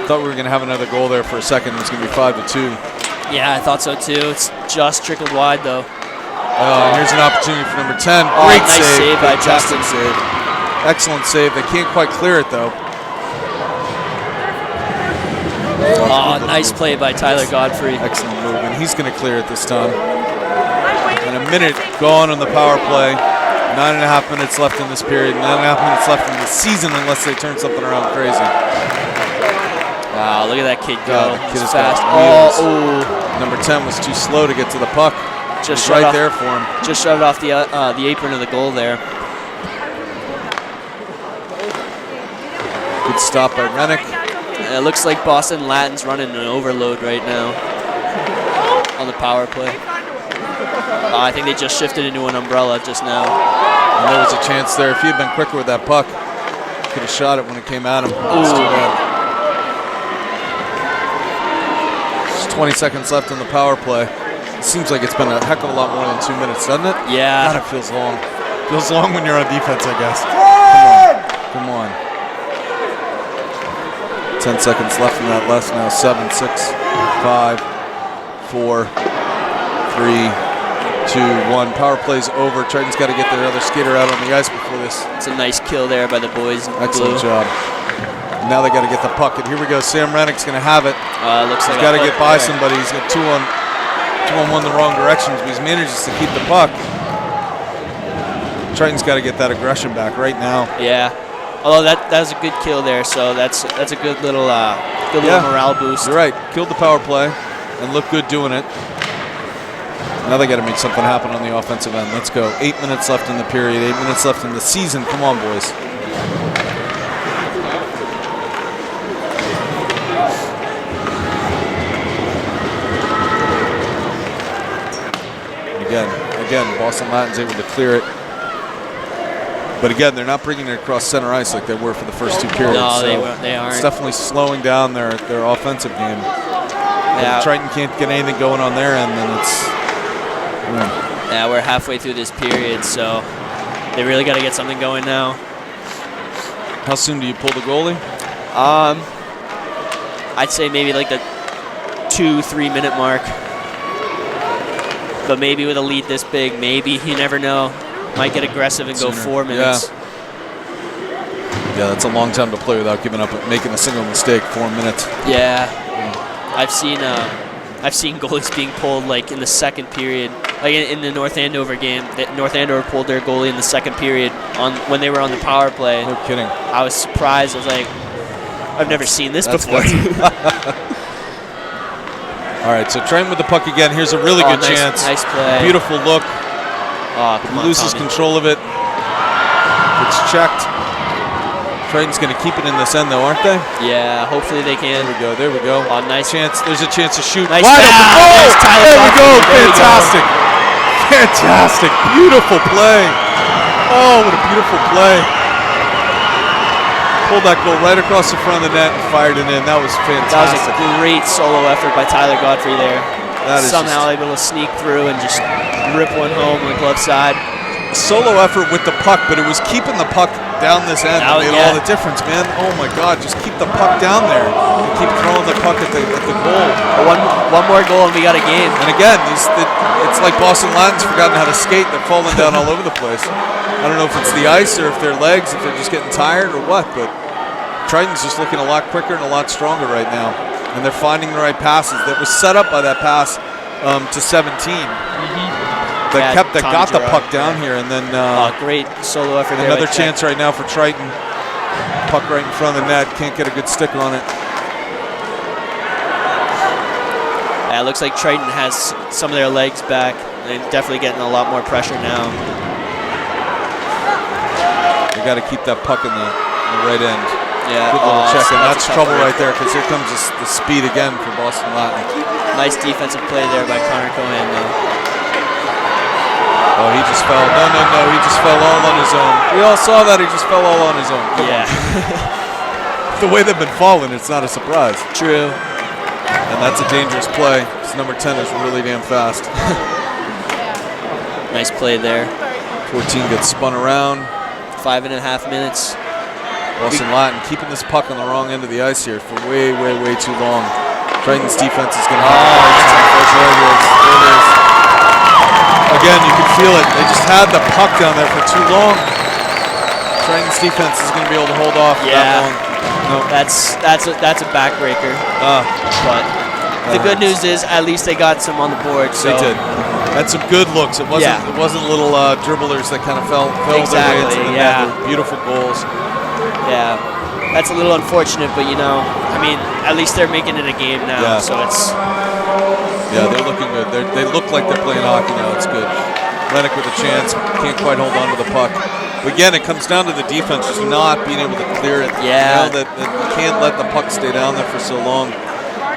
[SPEAKER 1] Thought we were going to have another goal there for a second. It was going to be 5-2.
[SPEAKER 2] Yeah, I thought so too. It's just trickled wide though.
[SPEAKER 1] And here's an opportunity for number 10.
[SPEAKER 2] Great save by Justin.
[SPEAKER 1] Save. Excellent save. They can't quite clear it though.
[SPEAKER 2] Oh, nice play by Tyler Godfrey.
[SPEAKER 1] Excellent move, and he's going to clear it this time. And a minute gone on the power play. 9.5 minutes left in this period. 9.5 minutes left in the season unless they turn something around crazy.
[SPEAKER 2] Wow, look at that kid go.
[SPEAKER 1] Kid is
[SPEAKER 2] fast.
[SPEAKER 1] Oh, number 10 was too slow to get to the puck.
[SPEAKER 2] Just
[SPEAKER 1] right there for him.
[SPEAKER 2] Just shoved off the apron of the goal there.
[SPEAKER 1] Good stop by Rennick.
[SPEAKER 2] And it looks like Boston Latin's running an overload right now on the power play. I think they just shifted into an umbrella just now.
[SPEAKER 1] And there was a chance there. If he had been quicker with that puck, could have shot it when it came at him. It's too bad. 20 seconds left in the power play. It seems like it's been a heck of a lot more than 2 minutes, doesn't it?
[SPEAKER 2] Yeah.
[SPEAKER 1] God, it feels long. Feels long when you're on defense, I guess. Come on. 10 seconds left in that last now. 7, 6, 5, 4, 3, 2, 1. Power play's over. Triton's got to get their other skater out on the ice before this.
[SPEAKER 2] It's a nice kill there by the boys in
[SPEAKER 1] Excellent
[SPEAKER 2] blue.
[SPEAKER 1] job. Now they got to get the puck, and here we go. Sam Rennick's going to have it.
[SPEAKER 2] Looks like
[SPEAKER 1] he's got to get by somebody. He's got 2-on-1 the wrong directions, but he's manages to keep the puck. Triton's got to get that aggression back right now.
[SPEAKER 2] Yeah. Although that was a good kill there, so that's a good little morale boost.
[SPEAKER 1] You're right. Killed the power play and looked good doing it. Now they got to make something happen on the offensive end. Let's go. 8 minutes left in the period. 8 minutes left in the season. Come on, boys. Again, Boston Latin's able to clear it. But again, they're not bringing it across center ice like they were for the first two periods.
[SPEAKER 2] No,
[SPEAKER 1] so
[SPEAKER 2] they aren't.
[SPEAKER 1] It's definitely slowing down their offensive game.
[SPEAKER 2] Yeah.
[SPEAKER 1] If Triton can't get anything going on their end, then it's...
[SPEAKER 2] Yeah, we're halfway through this period, so they really got to get something going now.
[SPEAKER 1] How soon do you pull the goalie?
[SPEAKER 2] I'd say maybe like the 2-3 minute mark. But maybe with a lead this big, maybe, you never know. Might get aggressive and go 4 minutes.
[SPEAKER 1] Yeah, that's a long time to play without giving up, making a single mistake. 4 minutes.
[SPEAKER 2] Yeah. I've seen goalies being pulled like in the second period. Like in the North Andover game, North Andover pulled their goalie in the second period when they were on the power play.
[SPEAKER 1] No kidding.
[SPEAKER 2] I was surprised. I was like, I've never seen this before.
[SPEAKER 1] All right, so Triton with the puck again. Here's a really good chance.
[SPEAKER 2] Nice play.
[SPEAKER 1] Beautiful look.
[SPEAKER 2] Come on,
[SPEAKER 1] loses control of it. It's checked. Triton's going to keep it in this end, though, aren't they?
[SPEAKER 2] Yeah, hopefully they can.
[SPEAKER 1] There we go.
[SPEAKER 2] Oh, nice
[SPEAKER 1] chance. There's a chance to shoot.
[SPEAKER 2] Nice
[SPEAKER 1] wide open. Oh,
[SPEAKER 2] nice
[SPEAKER 1] there we go. Fantastic. Fantastic. Beautiful play. Oh, what a beautiful play. pulled that goal right across the front of the net and fired it in. That was fantastic.
[SPEAKER 2] That was a great solo effort by Tyler Godfrey there.
[SPEAKER 1] That is
[SPEAKER 2] somehow able to sneak through and just rip one home on the glove side.
[SPEAKER 1] Solo effort with the puck, but it was keeping the puck down this end that made all the difference, man. Oh my God, just keep the puck down there and keep throwing the puck at the goal.
[SPEAKER 2] One more goal and we got a game.
[SPEAKER 1] And again, it's like Boston Latin's forgotten how to skate. They're falling down all over the place. I don't know if it's the ice or if their legs, if they're just getting tired or what, but Triton's just looking a lot quicker and a lot stronger right now. And they're finding the right passes. That was set up by that pass to 17. That got the puck down here, and then
[SPEAKER 2] great solo effort there.
[SPEAKER 1] Another chance right now for Triton. Puck right in front of the net. Can't get a good stick on it.
[SPEAKER 2] Yeah, it looks like Triton has some of their legs back. They're definitely getting a lot more pressure now.
[SPEAKER 1] They got to keep that puck in the right end.
[SPEAKER 2] Yeah,
[SPEAKER 1] good little check, and that's trouble right there because here comes the speed again for Boston Latin.
[SPEAKER 2] Nice defensive play there by Connor Cohen, though.
[SPEAKER 1] Oh, he just fell. No. He just fell all on his own. We all saw that. He just fell all on his own. The way they've been falling, it's not a surprise.
[SPEAKER 2] True.
[SPEAKER 1] And that's a dangerous play. Because number 10 is really damn fast.
[SPEAKER 2] Nice play there.
[SPEAKER 1] 14 gets spun around.
[SPEAKER 2] 5.5 minutes.
[SPEAKER 1] Boston Latin keeping this puck on the wrong end of the ice here for way too long. Triton's defense is going to there it is. Again, you can feel it. They just had the puck down there for too long. Triton's defense is going to be able to hold off that long. Nope.
[SPEAKER 2] That's a backbreaker. But the good news is at least they got some on the board. So.
[SPEAKER 1] They did. Had some good looks. It wasn't little dribblers that kind of fell their way into the net. Beautiful goals.
[SPEAKER 2] Yeah. That's a little unfortunate, but I mean, at least they're making it a game now.
[SPEAKER 1] Yeah.
[SPEAKER 2] So it's.
[SPEAKER 1] Yeah, they're looking good. They look like they're playing hockey now. It's good. Rennick with a chance. Can't quite hold on to the puck. But again, it comes down to the defense just not being able to clear it.
[SPEAKER 2] Yeah.
[SPEAKER 1] That you can't let the puck stay down there for so long.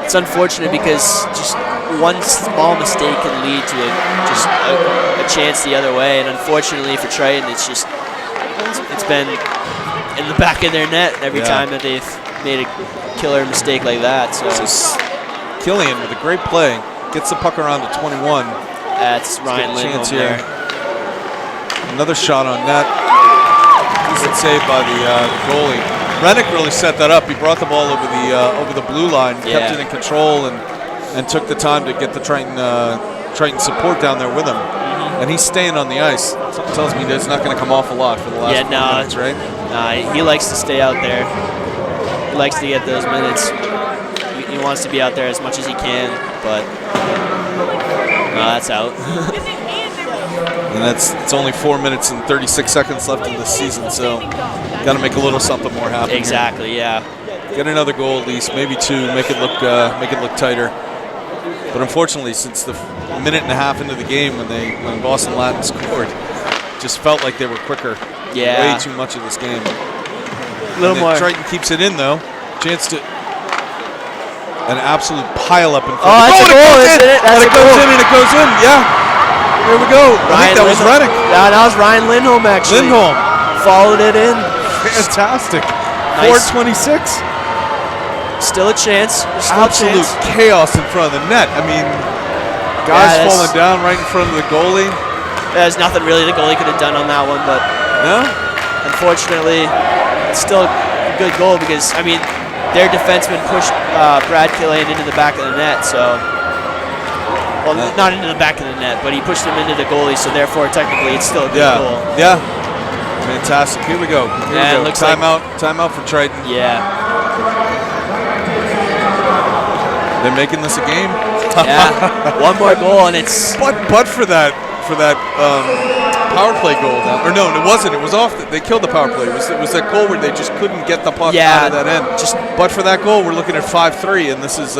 [SPEAKER 2] It's unfortunate because just one small mistake can lead to a chance the other way. And unfortunately for Triton, it's been in the back of their net every time that they've made a killer mistake like that. So
[SPEAKER 1] Killian with a great play. Gets the puck around to 21.
[SPEAKER 2] That's Ryan Lindholm there.
[SPEAKER 1] Another shot on net. Decent save by the goalie. Rennick really set that up. He brought the ball over the blue line, kept it in control, and took the time to get the Triton support down there with him. And he's staying on the ice. Something tells me that it's not going to come off a lot for the last 4 minutes, right?
[SPEAKER 2] He likes to stay out there. He likes to get those minutes. He wants to be out there as much as he can, but that's out.
[SPEAKER 1] And it's only 4 minutes and 36 seconds left in the season, so got to make a little something more happen.
[SPEAKER 2] Exactly,
[SPEAKER 1] here. Get another goal at least, maybe 2, make it look tighter. But unfortunately, since the minute and a half into the game when Boston Latin scored, just felt like they were quicker. Way too much of this game.
[SPEAKER 2] A little more.
[SPEAKER 1] Triton keeps it in though. Chance to. An absolute pile up in front.
[SPEAKER 2] Oh, that's a goal, isn't it?
[SPEAKER 1] And it goes in and it goes in. Yeah. Here we go. I think that was Rennick.
[SPEAKER 2] Yeah, that was Ryan Lindholm actually.
[SPEAKER 1] Lindholm
[SPEAKER 2] followed it in.
[SPEAKER 1] Fantastic.
[SPEAKER 2] Nice.
[SPEAKER 1] 4:26.
[SPEAKER 2] Still a chance.
[SPEAKER 1] Absolute chaos in front of the net. I mean, guys falling down right in front of the goalie.
[SPEAKER 2] There's nothing really the goalie could have done on that one, but unfortunately, it's still a good goal because I mean. Their defenseman pushed Brad Killian into the back of the net, so not into the back of the net, but he pushed him into the goalie, so therefore technically it's still a good goal.
[SPEAKER 1] Yeah, fantastic. Here we go.
[SPEAKER 2] It looks
[SPEAKER 1] timeout for Triton.
[SPEAKER 2] Yeah.
[SPEAKER 1] They're making this a game.
[SPEAKER 2] One more goal and it's.
[SPEAKER 1] But for that power play goal now. Or no, it wasn't. It was off. They killed the power play. It was that goal where they just couldn't get the puck out of that end. But for that goal, we're looking at 5-3, and this is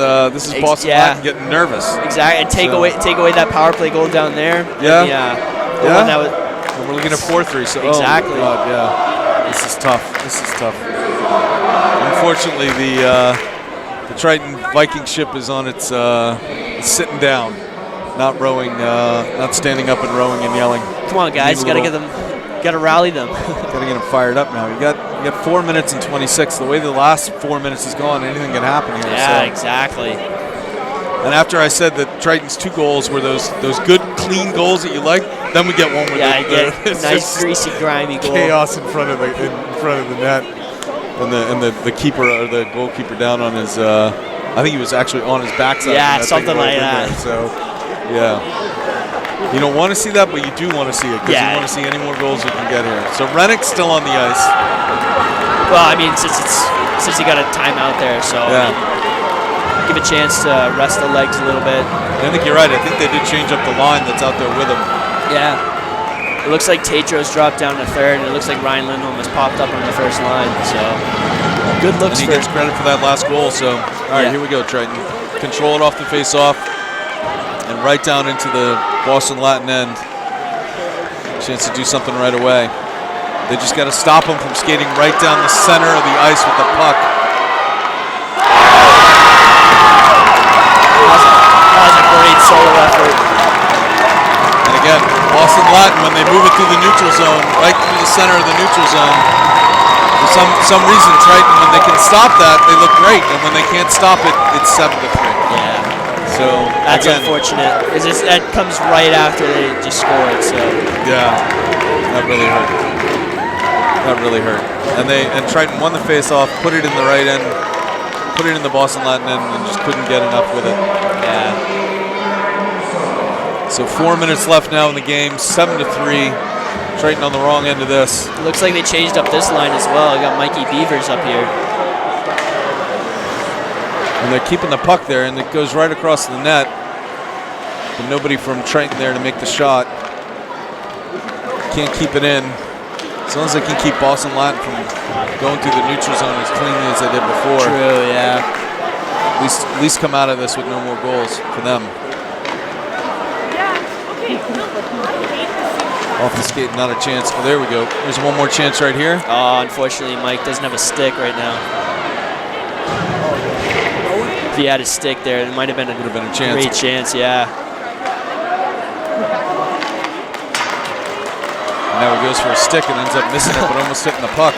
[SPEAKER 1] Boston Latin getting nervous.
[SPEAKER 2] Exactly. And take away that power play goal down there.
[SPEAKER 1] Yeah.
[SPEAKER 2] The one that was.
[SPEAKER 1] And we're looking at 4-3. So
[SPEAKER 2] exactly.
[SPEAKER 1] Oh my God, This is tough. Unfortunately, the Triton Viking ship is on its sitting down. Not rowing, not standing up and rowing and yelling.
[SPEAKER 2] Come on, guys! Got to rally them.
[SPEAKER 1] Got to get them fired up now. You got You got 4 minutes and 26. The way the last 4 minutes is going, anything can happen here.
[SPEAKER 2] Yeah,
[SPEAKER 1] so.
[SPEAKER 2] exactly.
[SPEAKER 1] And after I said that Triton's 2 goals were those good, clean goals that you like, then we get one with
[SPEAKER 2] I get nice, greasy, grimy goal.
[SPEAKER 1] Chaos in front of the net, and the keeper or the goalkeeper down on his. I think he was actually on his backside.
[SPEAKER 2] Yeah, something like that.
[SPEAKER 1] So, yeah. You don't want to see that, but you do want to see it because you want to see any more goals you can get here. So Rennick's still on the ice.
[SPEAKER 2] Well, I mean, since he got a timeout there, so I mean, give a chance to rest the legs a little bit.
[SPEAKER 1] I think you're right. I think they did change up the line that's out there with him.
[SPEAKER 2] Yeah. It looks like Tatros dropped down to third, and it looks like Ryan Lindholm has popped up on the first line. So good looks
[SPEAKER 1] and he gets credit for that last goal. So all right, here we go, Triton. Control it off the face-off and right down into the Boston Latin end. Chance to do something right away. They just got to stop him from skating right down the center of the ice with the puck.
[SPEAKER 2] That was a great solo effort.
[SPEAKER 1] And again, Boston Latin, when they move it through the neutral zone, right through the center of the neutral zone, for some reason, Triton, when they can stop that, they look great. And when they can't stop it, it's 7-3.
[SPEAKER 2] Yeah.
[SPEAKER 1] So
[SPEAKER 2] that's
[SPEAKER 1] again,
[SPEAKER 2] unfortunate. That comes right after they just scored. So
[SPEAKER 1] yeah, that really hurt. That really hurt. And Triton won the face-off, put it in the right end, put it in the Boston Latin end, and just couldn't get enough with it.
[SPEAKER 2] Yeah.
[SPEAKER 1] So 4 minutes left now in the game, 7-3. Triton on the wrong end of this.
[SPEAKER 2] It looks like they changed up this line as well. I got Mikey Beavers up here.
[SPEAKER 1] And they're keeping the puck there, and it goes right across the net. But nobody from Triton there to make the shot. Can't keep it in. As long as they can keep Boston Latin from going through the neutral zone as cleanly as they did before.
[SPEAKER 2] True, yeah.
[SPEAKER 1] At least come out of this with no more goals for them. Off the skate, not a chance. Oh, there we go. There's one more chance right here.
[SPEAKER 2] Oh, unfortunately, Mike doesn't have a stick right now. If he had a stick there, it might have been a
[SPEAKER 1] chance.
[SPEAKER 2] Great chance, yeah.
[SPEAKER 1] And now he goes for a stick and ends up missing it, but almost hitting the puck.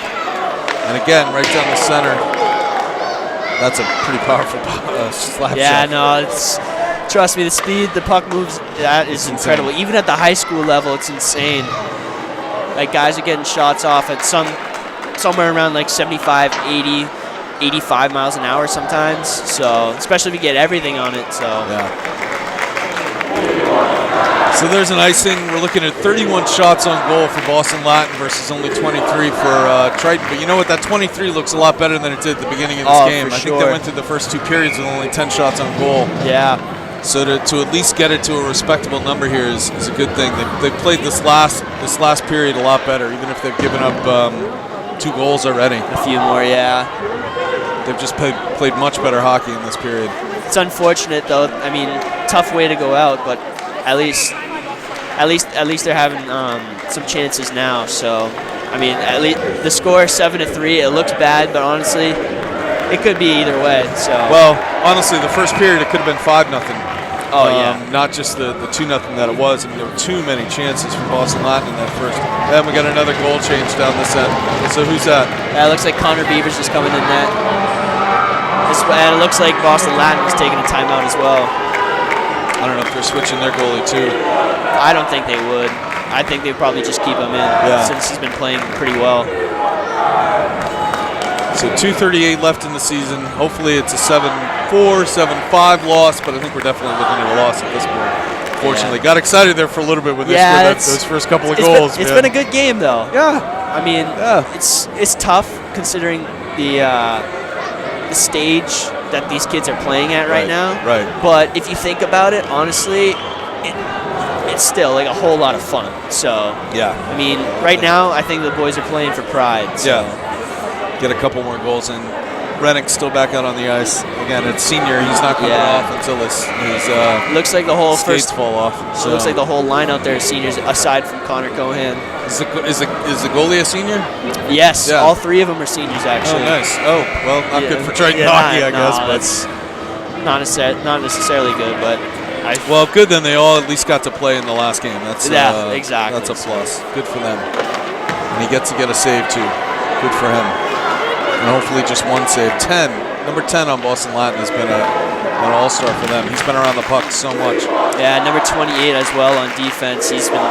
[SPEAKER 1] And again, right down the center. That's a pretty powerful slap shot.
[SPEAKER 2] No, trust me, the speed the puck moves, that is incredible. Even at the high school level, it's insane. Like, guys are getting shots off at somewhere around like 75, 80, 85 miles an hour sometimes. So, especially if you get everything on it. So,
[SPEAKER 1] So there's an icing. We're looking at 31 shots on goal for Boston Latin versus only 23 for Triton. But you know what? That 23 looks a lot better than it did at the beginning of this game. I think they went through the first 2 periods with only 10 shots on goal.
[SPEAKER 2] Yeah.
[SPEAKER 1] So to at least get it to a respectable number here is a good thing. They played this last period a lot better, even if they've given up 2 goals already.
[SPEAKER 2] A few more, yeah.
[SPEAKER 1] They've just played much better hockey in this period.
[SPEAKER 2] It's unfortunate, though. I mean, tough way to go out, but at least they're having some chances now. So, I mean, at least the score 7-3. It looks bad, but honestly, it could be either way. So,
[SPEAKER 1] well, honestly, the first period it could have been 5-0.
[SPEAKER 2] Oh yeah.
[SPEAKER 1] Not just the 2-0 that it was. I mean, there were too many chances for Boston Latin in that first. And we got another goal change down this end. So who's that?
[SPEAKER 2] It looks like Connor Beavers is coming in net. And it looks like Boston Latin is taking a timeout as well.
[SPEAKER 1] I don't know if they're switching their goalie too.
[SPEAKER 2] I don't think they would. I think they'd probably just keep him in since he's been playing pretty well.
[SPEAKER 1] So 2:38 left in the season. Hopefully it's a 7-4, 7-5 loss, but I think we're definitely looking at a loss at this point. Fortunately, got excited there for a little bit with those first couple of goals.
[SPEAKER 2] It's been a good game though.
[SPEAKER 1] Yeah.
[SPEAKER 2] I mean, it's tough considering the stage that these kids are playing at right now.
[SPEAKER 1] Right.
[SPEAKER 2] But if you think about it, honestly, it's still like a whole lot of fun. So I mean, right now I think the boys are playing for pride. So.
[SPEAKER 1] Yeah. Get a couple more goals in. Rennick's still back out on the ice. Again, it's senior. He's not coming off until his
[SPEAKER 2] looks like the whole
[SPEAKER 1] skates fall off.
[SPEAKER 2] So it looks like the whole line out there is seniors, aside from Connor Cohan.
[SPEAKER 1] Is the goalie a senior?
[SPEAKER 2] Yes, all 3 of them are seniors actually.
[SPEAKER 1] Oh, nice. Oh, well, not good for Triton hockey, I guess. But
[SPEAKER 2] that's not necessarily good, but
[SPEAKER 1] well, good then. They all at least got to play in the last game. That's
[SPEAKER 2] exactly.
[SPEAKER 1] That's a plus. Good for them. And he gets to get a save too. Good for him. And hopefully just one save. 10. Number 10 on Boston Latin has been an all-star for them. He's been around the puck so much.
[SPEAKER 2] Yeah, number 28 as well on defense. He's been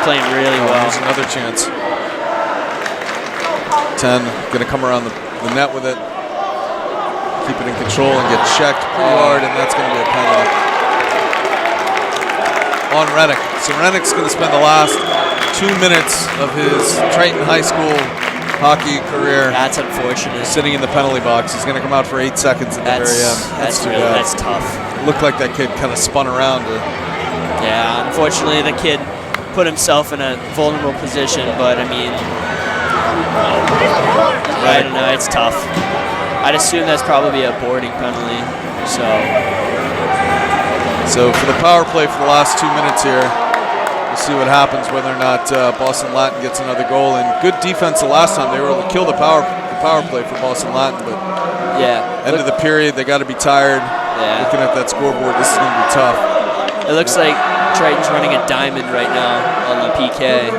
[SPEAKER 2] playing really well.
[SPEAKER 1] Here's another chance. 10 going to come around the net with it. Keep it in control and get checked pretty hard, and that's going to be a penalty on Rennick. So Rennick's going to spend the last 2 minutes of his Triton High School hockey career.
[SPEAKER 2] That's unfortunate.
[SPEAKER 1] Sitting in the penalty box. He's going to come out for 8 seconds at the very end.
[SPEAKER 2] That's too bad. That's tough.
[SPEAKER 1] It looked like that kid kind of spun around.
[SPEAKER 2] Yeah, unfortunately the kid put himself in a vulnerable position, but I mean, I don't know, it's tough. I'd assume that's probably a boarding penalty.
[SPEAKER 1] So for the power play for the last 2 minutes here, we'll see what happens, whether or not Boston Latin gets another goal. And good defense the last time. They were able to kill the power play for Boston Latin, but end of the period, they got to be tired. Yeah. Looking at that scoreboard, this is going to be tough.
[SPEAKER 2] It looks like Triton's running a diamond right now on the PK,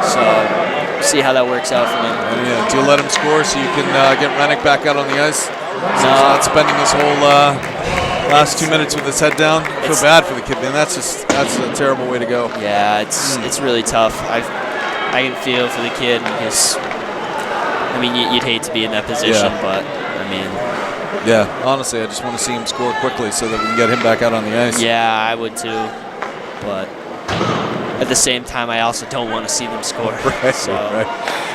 [SPEAKER 2] so see how that works out for them.
[SPEAKER 1] Yeah. Do you let him score so you can get Rennick back out on the ice? So he's not spending this whole last 2 minutes with his head down. I feel bad for the kid, man. That's a terrible way to go.
[SPEAKER 2] Yeah, it's really tough. I can feel for the kid because I mean you'd hate to be in that position, but I mean.
[SPEAKER 1] Yeah, honestly, I just want to see him score quickly so that we can get him back out on the ice.
[SPEAKER 2] Yeah, I would too, but at the same time, I also don't want to see them score.
[SPEAKER 1] Right, so right.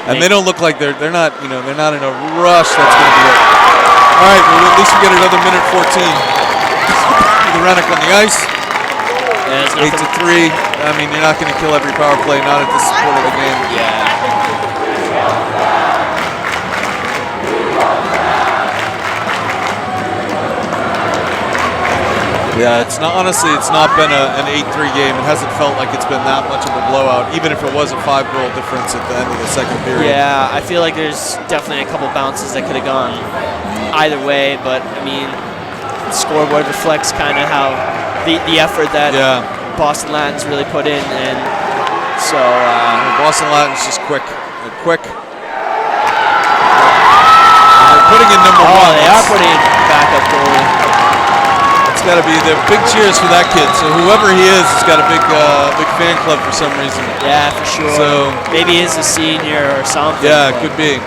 [SPEAKER 1] And they don't look like they're not in a rush. That's going to be it. All right, well, at least we get another minute 14. The Rennick on the ice. 8-3. I mean, you're not going to kill every power play, not at this point of the game.
[SPEAKER 2] Yeah.
[SPEAKER 1] Yeah, it's not been an 8-3 game. It hasn't felt like it's been that much of a blowout, even if it was a 5-goal difference at the end of the second period.
[SPEAKER 2] Yeah, I feel like there's definitely a couple bounces that could have gone either way, but I mean, the scoreboard reflects kind of how the effort that Boston Latin's really put in, and so
[SPEAKER 1] Boston Latin's just quick. They're quick. And they're putting in number one.
[SPEAKER 2] They are putting in backup goalie.
[SPEAKER 1] Got to be the big cheers for that kid. So whoever he is, has got a big fan club for some reason.
[SPEAKER 2] Yeah, for sure. So maybe he's a senior or something.
[SPEAKER 1] Yeah, it could be.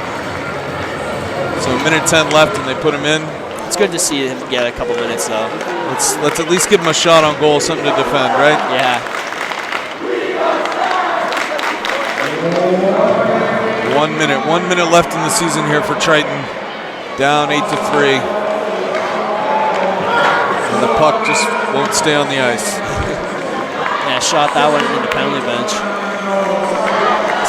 [SPEAKER 1] So a minute 10 left, and they put him in.
[SPEAKER 2] It's good to see him get a couple minutes though.
[SPEAKER 1] Let's at least give him a shot on goal, something to defend, right?
[SPEAKER 2] Yeah.
[SPEAKER 1] 1 minute. 1 minute left in the season here for Triton. Down 8-3. And the puck just won't stay on the ice.
[SPEAKER 2] Yeah, shot that one into the penalty bench.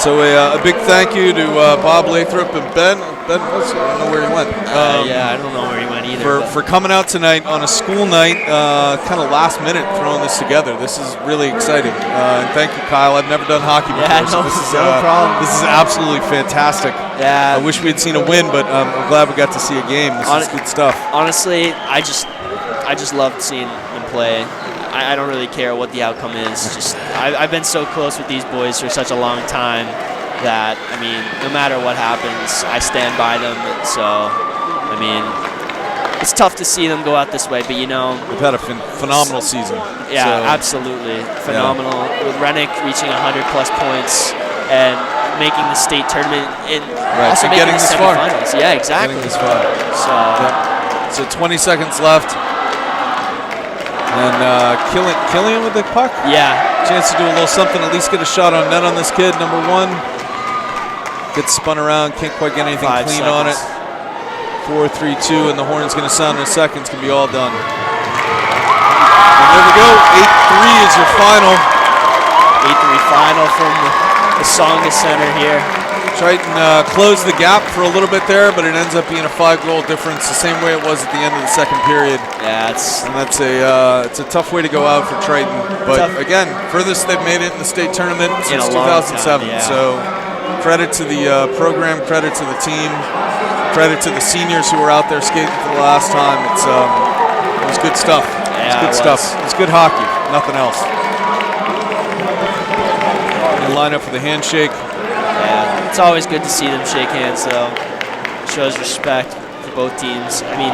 [SPEAKER 1] So a big thank you to Bob Lathrop and Ben. I don't know where he went.
[SPEAKER 2] Yeah, I don't know where he went either.
[SPEAKER 1] For coming out tonight on a school night, kind of last minute throwing this together. This is really exciting. And thank you, Kyle. I've never done hockey before.
[SPEAKER 2] Yeah, no,
[SPEAKER 1] so this is,
[SPEAKER 2] no problem.
[SPEAKER 1] This is absolutely fantastic.
[SPEAKER 2] Yeah.
[SPEAKER 1] I wish we had seen a win, but I'm glad we got to see a game. This is good stuff.
[SPEAKER 2] Honestly, I just loved seeing them play. I don't really care what the outcome is. Just I've been so close with these boys for such a long time that, I mean, no matter what happens, I stand by them. So, I mean, it's tough to see them go out this way, but you know.
[SPEAKER 1] We've had a phenomenal season.
[SPEAKER 2] Yeah, so, absolutely. Phenomenal. Yeah. With Rennick reaching 100-plus points and making the state tournament and also
[SPEAKER 1] so
[SPEAKER 2] making
[SPEAKER 1] getting
[SPEAKER 2] the
[SPEAKER 1] this
[SPEAKER 2] semifinals.
[SPEAKER 1] Far.
[SPEAKER 2] Yeah, exactly.
[SPEAKER 1] Getting this far. So 20 seconds left. And Killian with the puck?
[SPEAKER 2] Yeah.
[SPEAKER 1] Chance to do a little something, at least get a shot on net on this kid. Number 1. Gets spun around, can't quite get anything clean on it. 4-3-2, and the horn's going to sound in a second. It's going to be all done. And there we go. 8-3 is your final.
[SPEAKER 2] 8-3 final from the Tsongas Center here.
[SPEAKER 1] Triton closed the gap for a little bit there, but it ends up being a 5-goal difference, the same way it was at the end of the second period.
[SPEAKER 2] Yeah,
[SPEAKER 1] it's a tough way to go out for Triton. But again, furthest they've made it in the state tournament since 2007.
[SPEAKER 2] Time, yeah.
[SPEAKER 1] So credit to the program, credit to the team, credit to the seniors who were out there skating for the last time. It was good stuff.
[SPEAKER 2] Yeah,
[SPEAKER 1] it was good stuff. It was good hockey, nothing else. They line up for the handshake.
[SPEAKER 2] Yeah, it's always good to see them shake hands, though. shows respect for both teams. I mean,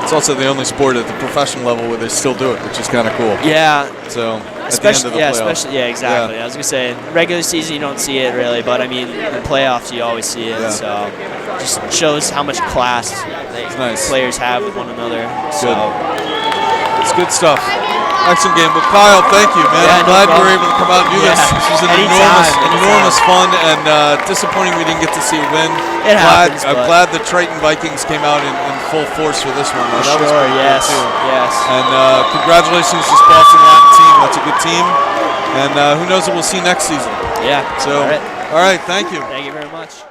[SPEAKER 1] it's also the only sport at the professional level where they still do it, which is kind of cool.
[SPEAKER 2] Yeah.
[SPEAKER 1] So
[SPEAKER 2] Especially,
[SPEAKER 1] at the end of the playoffs.
[SPEAKER 2] exactly.
[SPEAKER 1] Yeah.
[SPEAKER 2] I was gonna say, regular season you don't see it really, but I mean, in the playoffs you always see it.
[SPEAKER 1] Yeah.
[SPEAKER 2] So just shows how much class players have with one another. So
[SPEAKER 1] it's good stuff. Excellent game. Well, Kyle, thank you, man.
[SPEAKER 2] Yeah,
[SPEAKER 1] I'm glad you were able to come out and do this.
[SPEAKER 2] Yeah.
[SPEAKER 1] This was an enormous fun, and disappointing we didn't get to see a win.
[SPEAKER 2] It happens.
[SPEAKER 1] I'm glad the Triton Vikings came out in full force for this one. That was pretty
[SPEAKER 2] yes,
[SPEAKER 1] cool, too.
[SPEAKER 2] yes.
[SPEAKER 1] And congratulations to this Boston Latin team. That's a good team. And who knows what we'll see next season.
[SPEAKER 2] Yeah.
[SPEAKER 1] So, all right, thank you.
[SPEAKER 2] Thank you very much.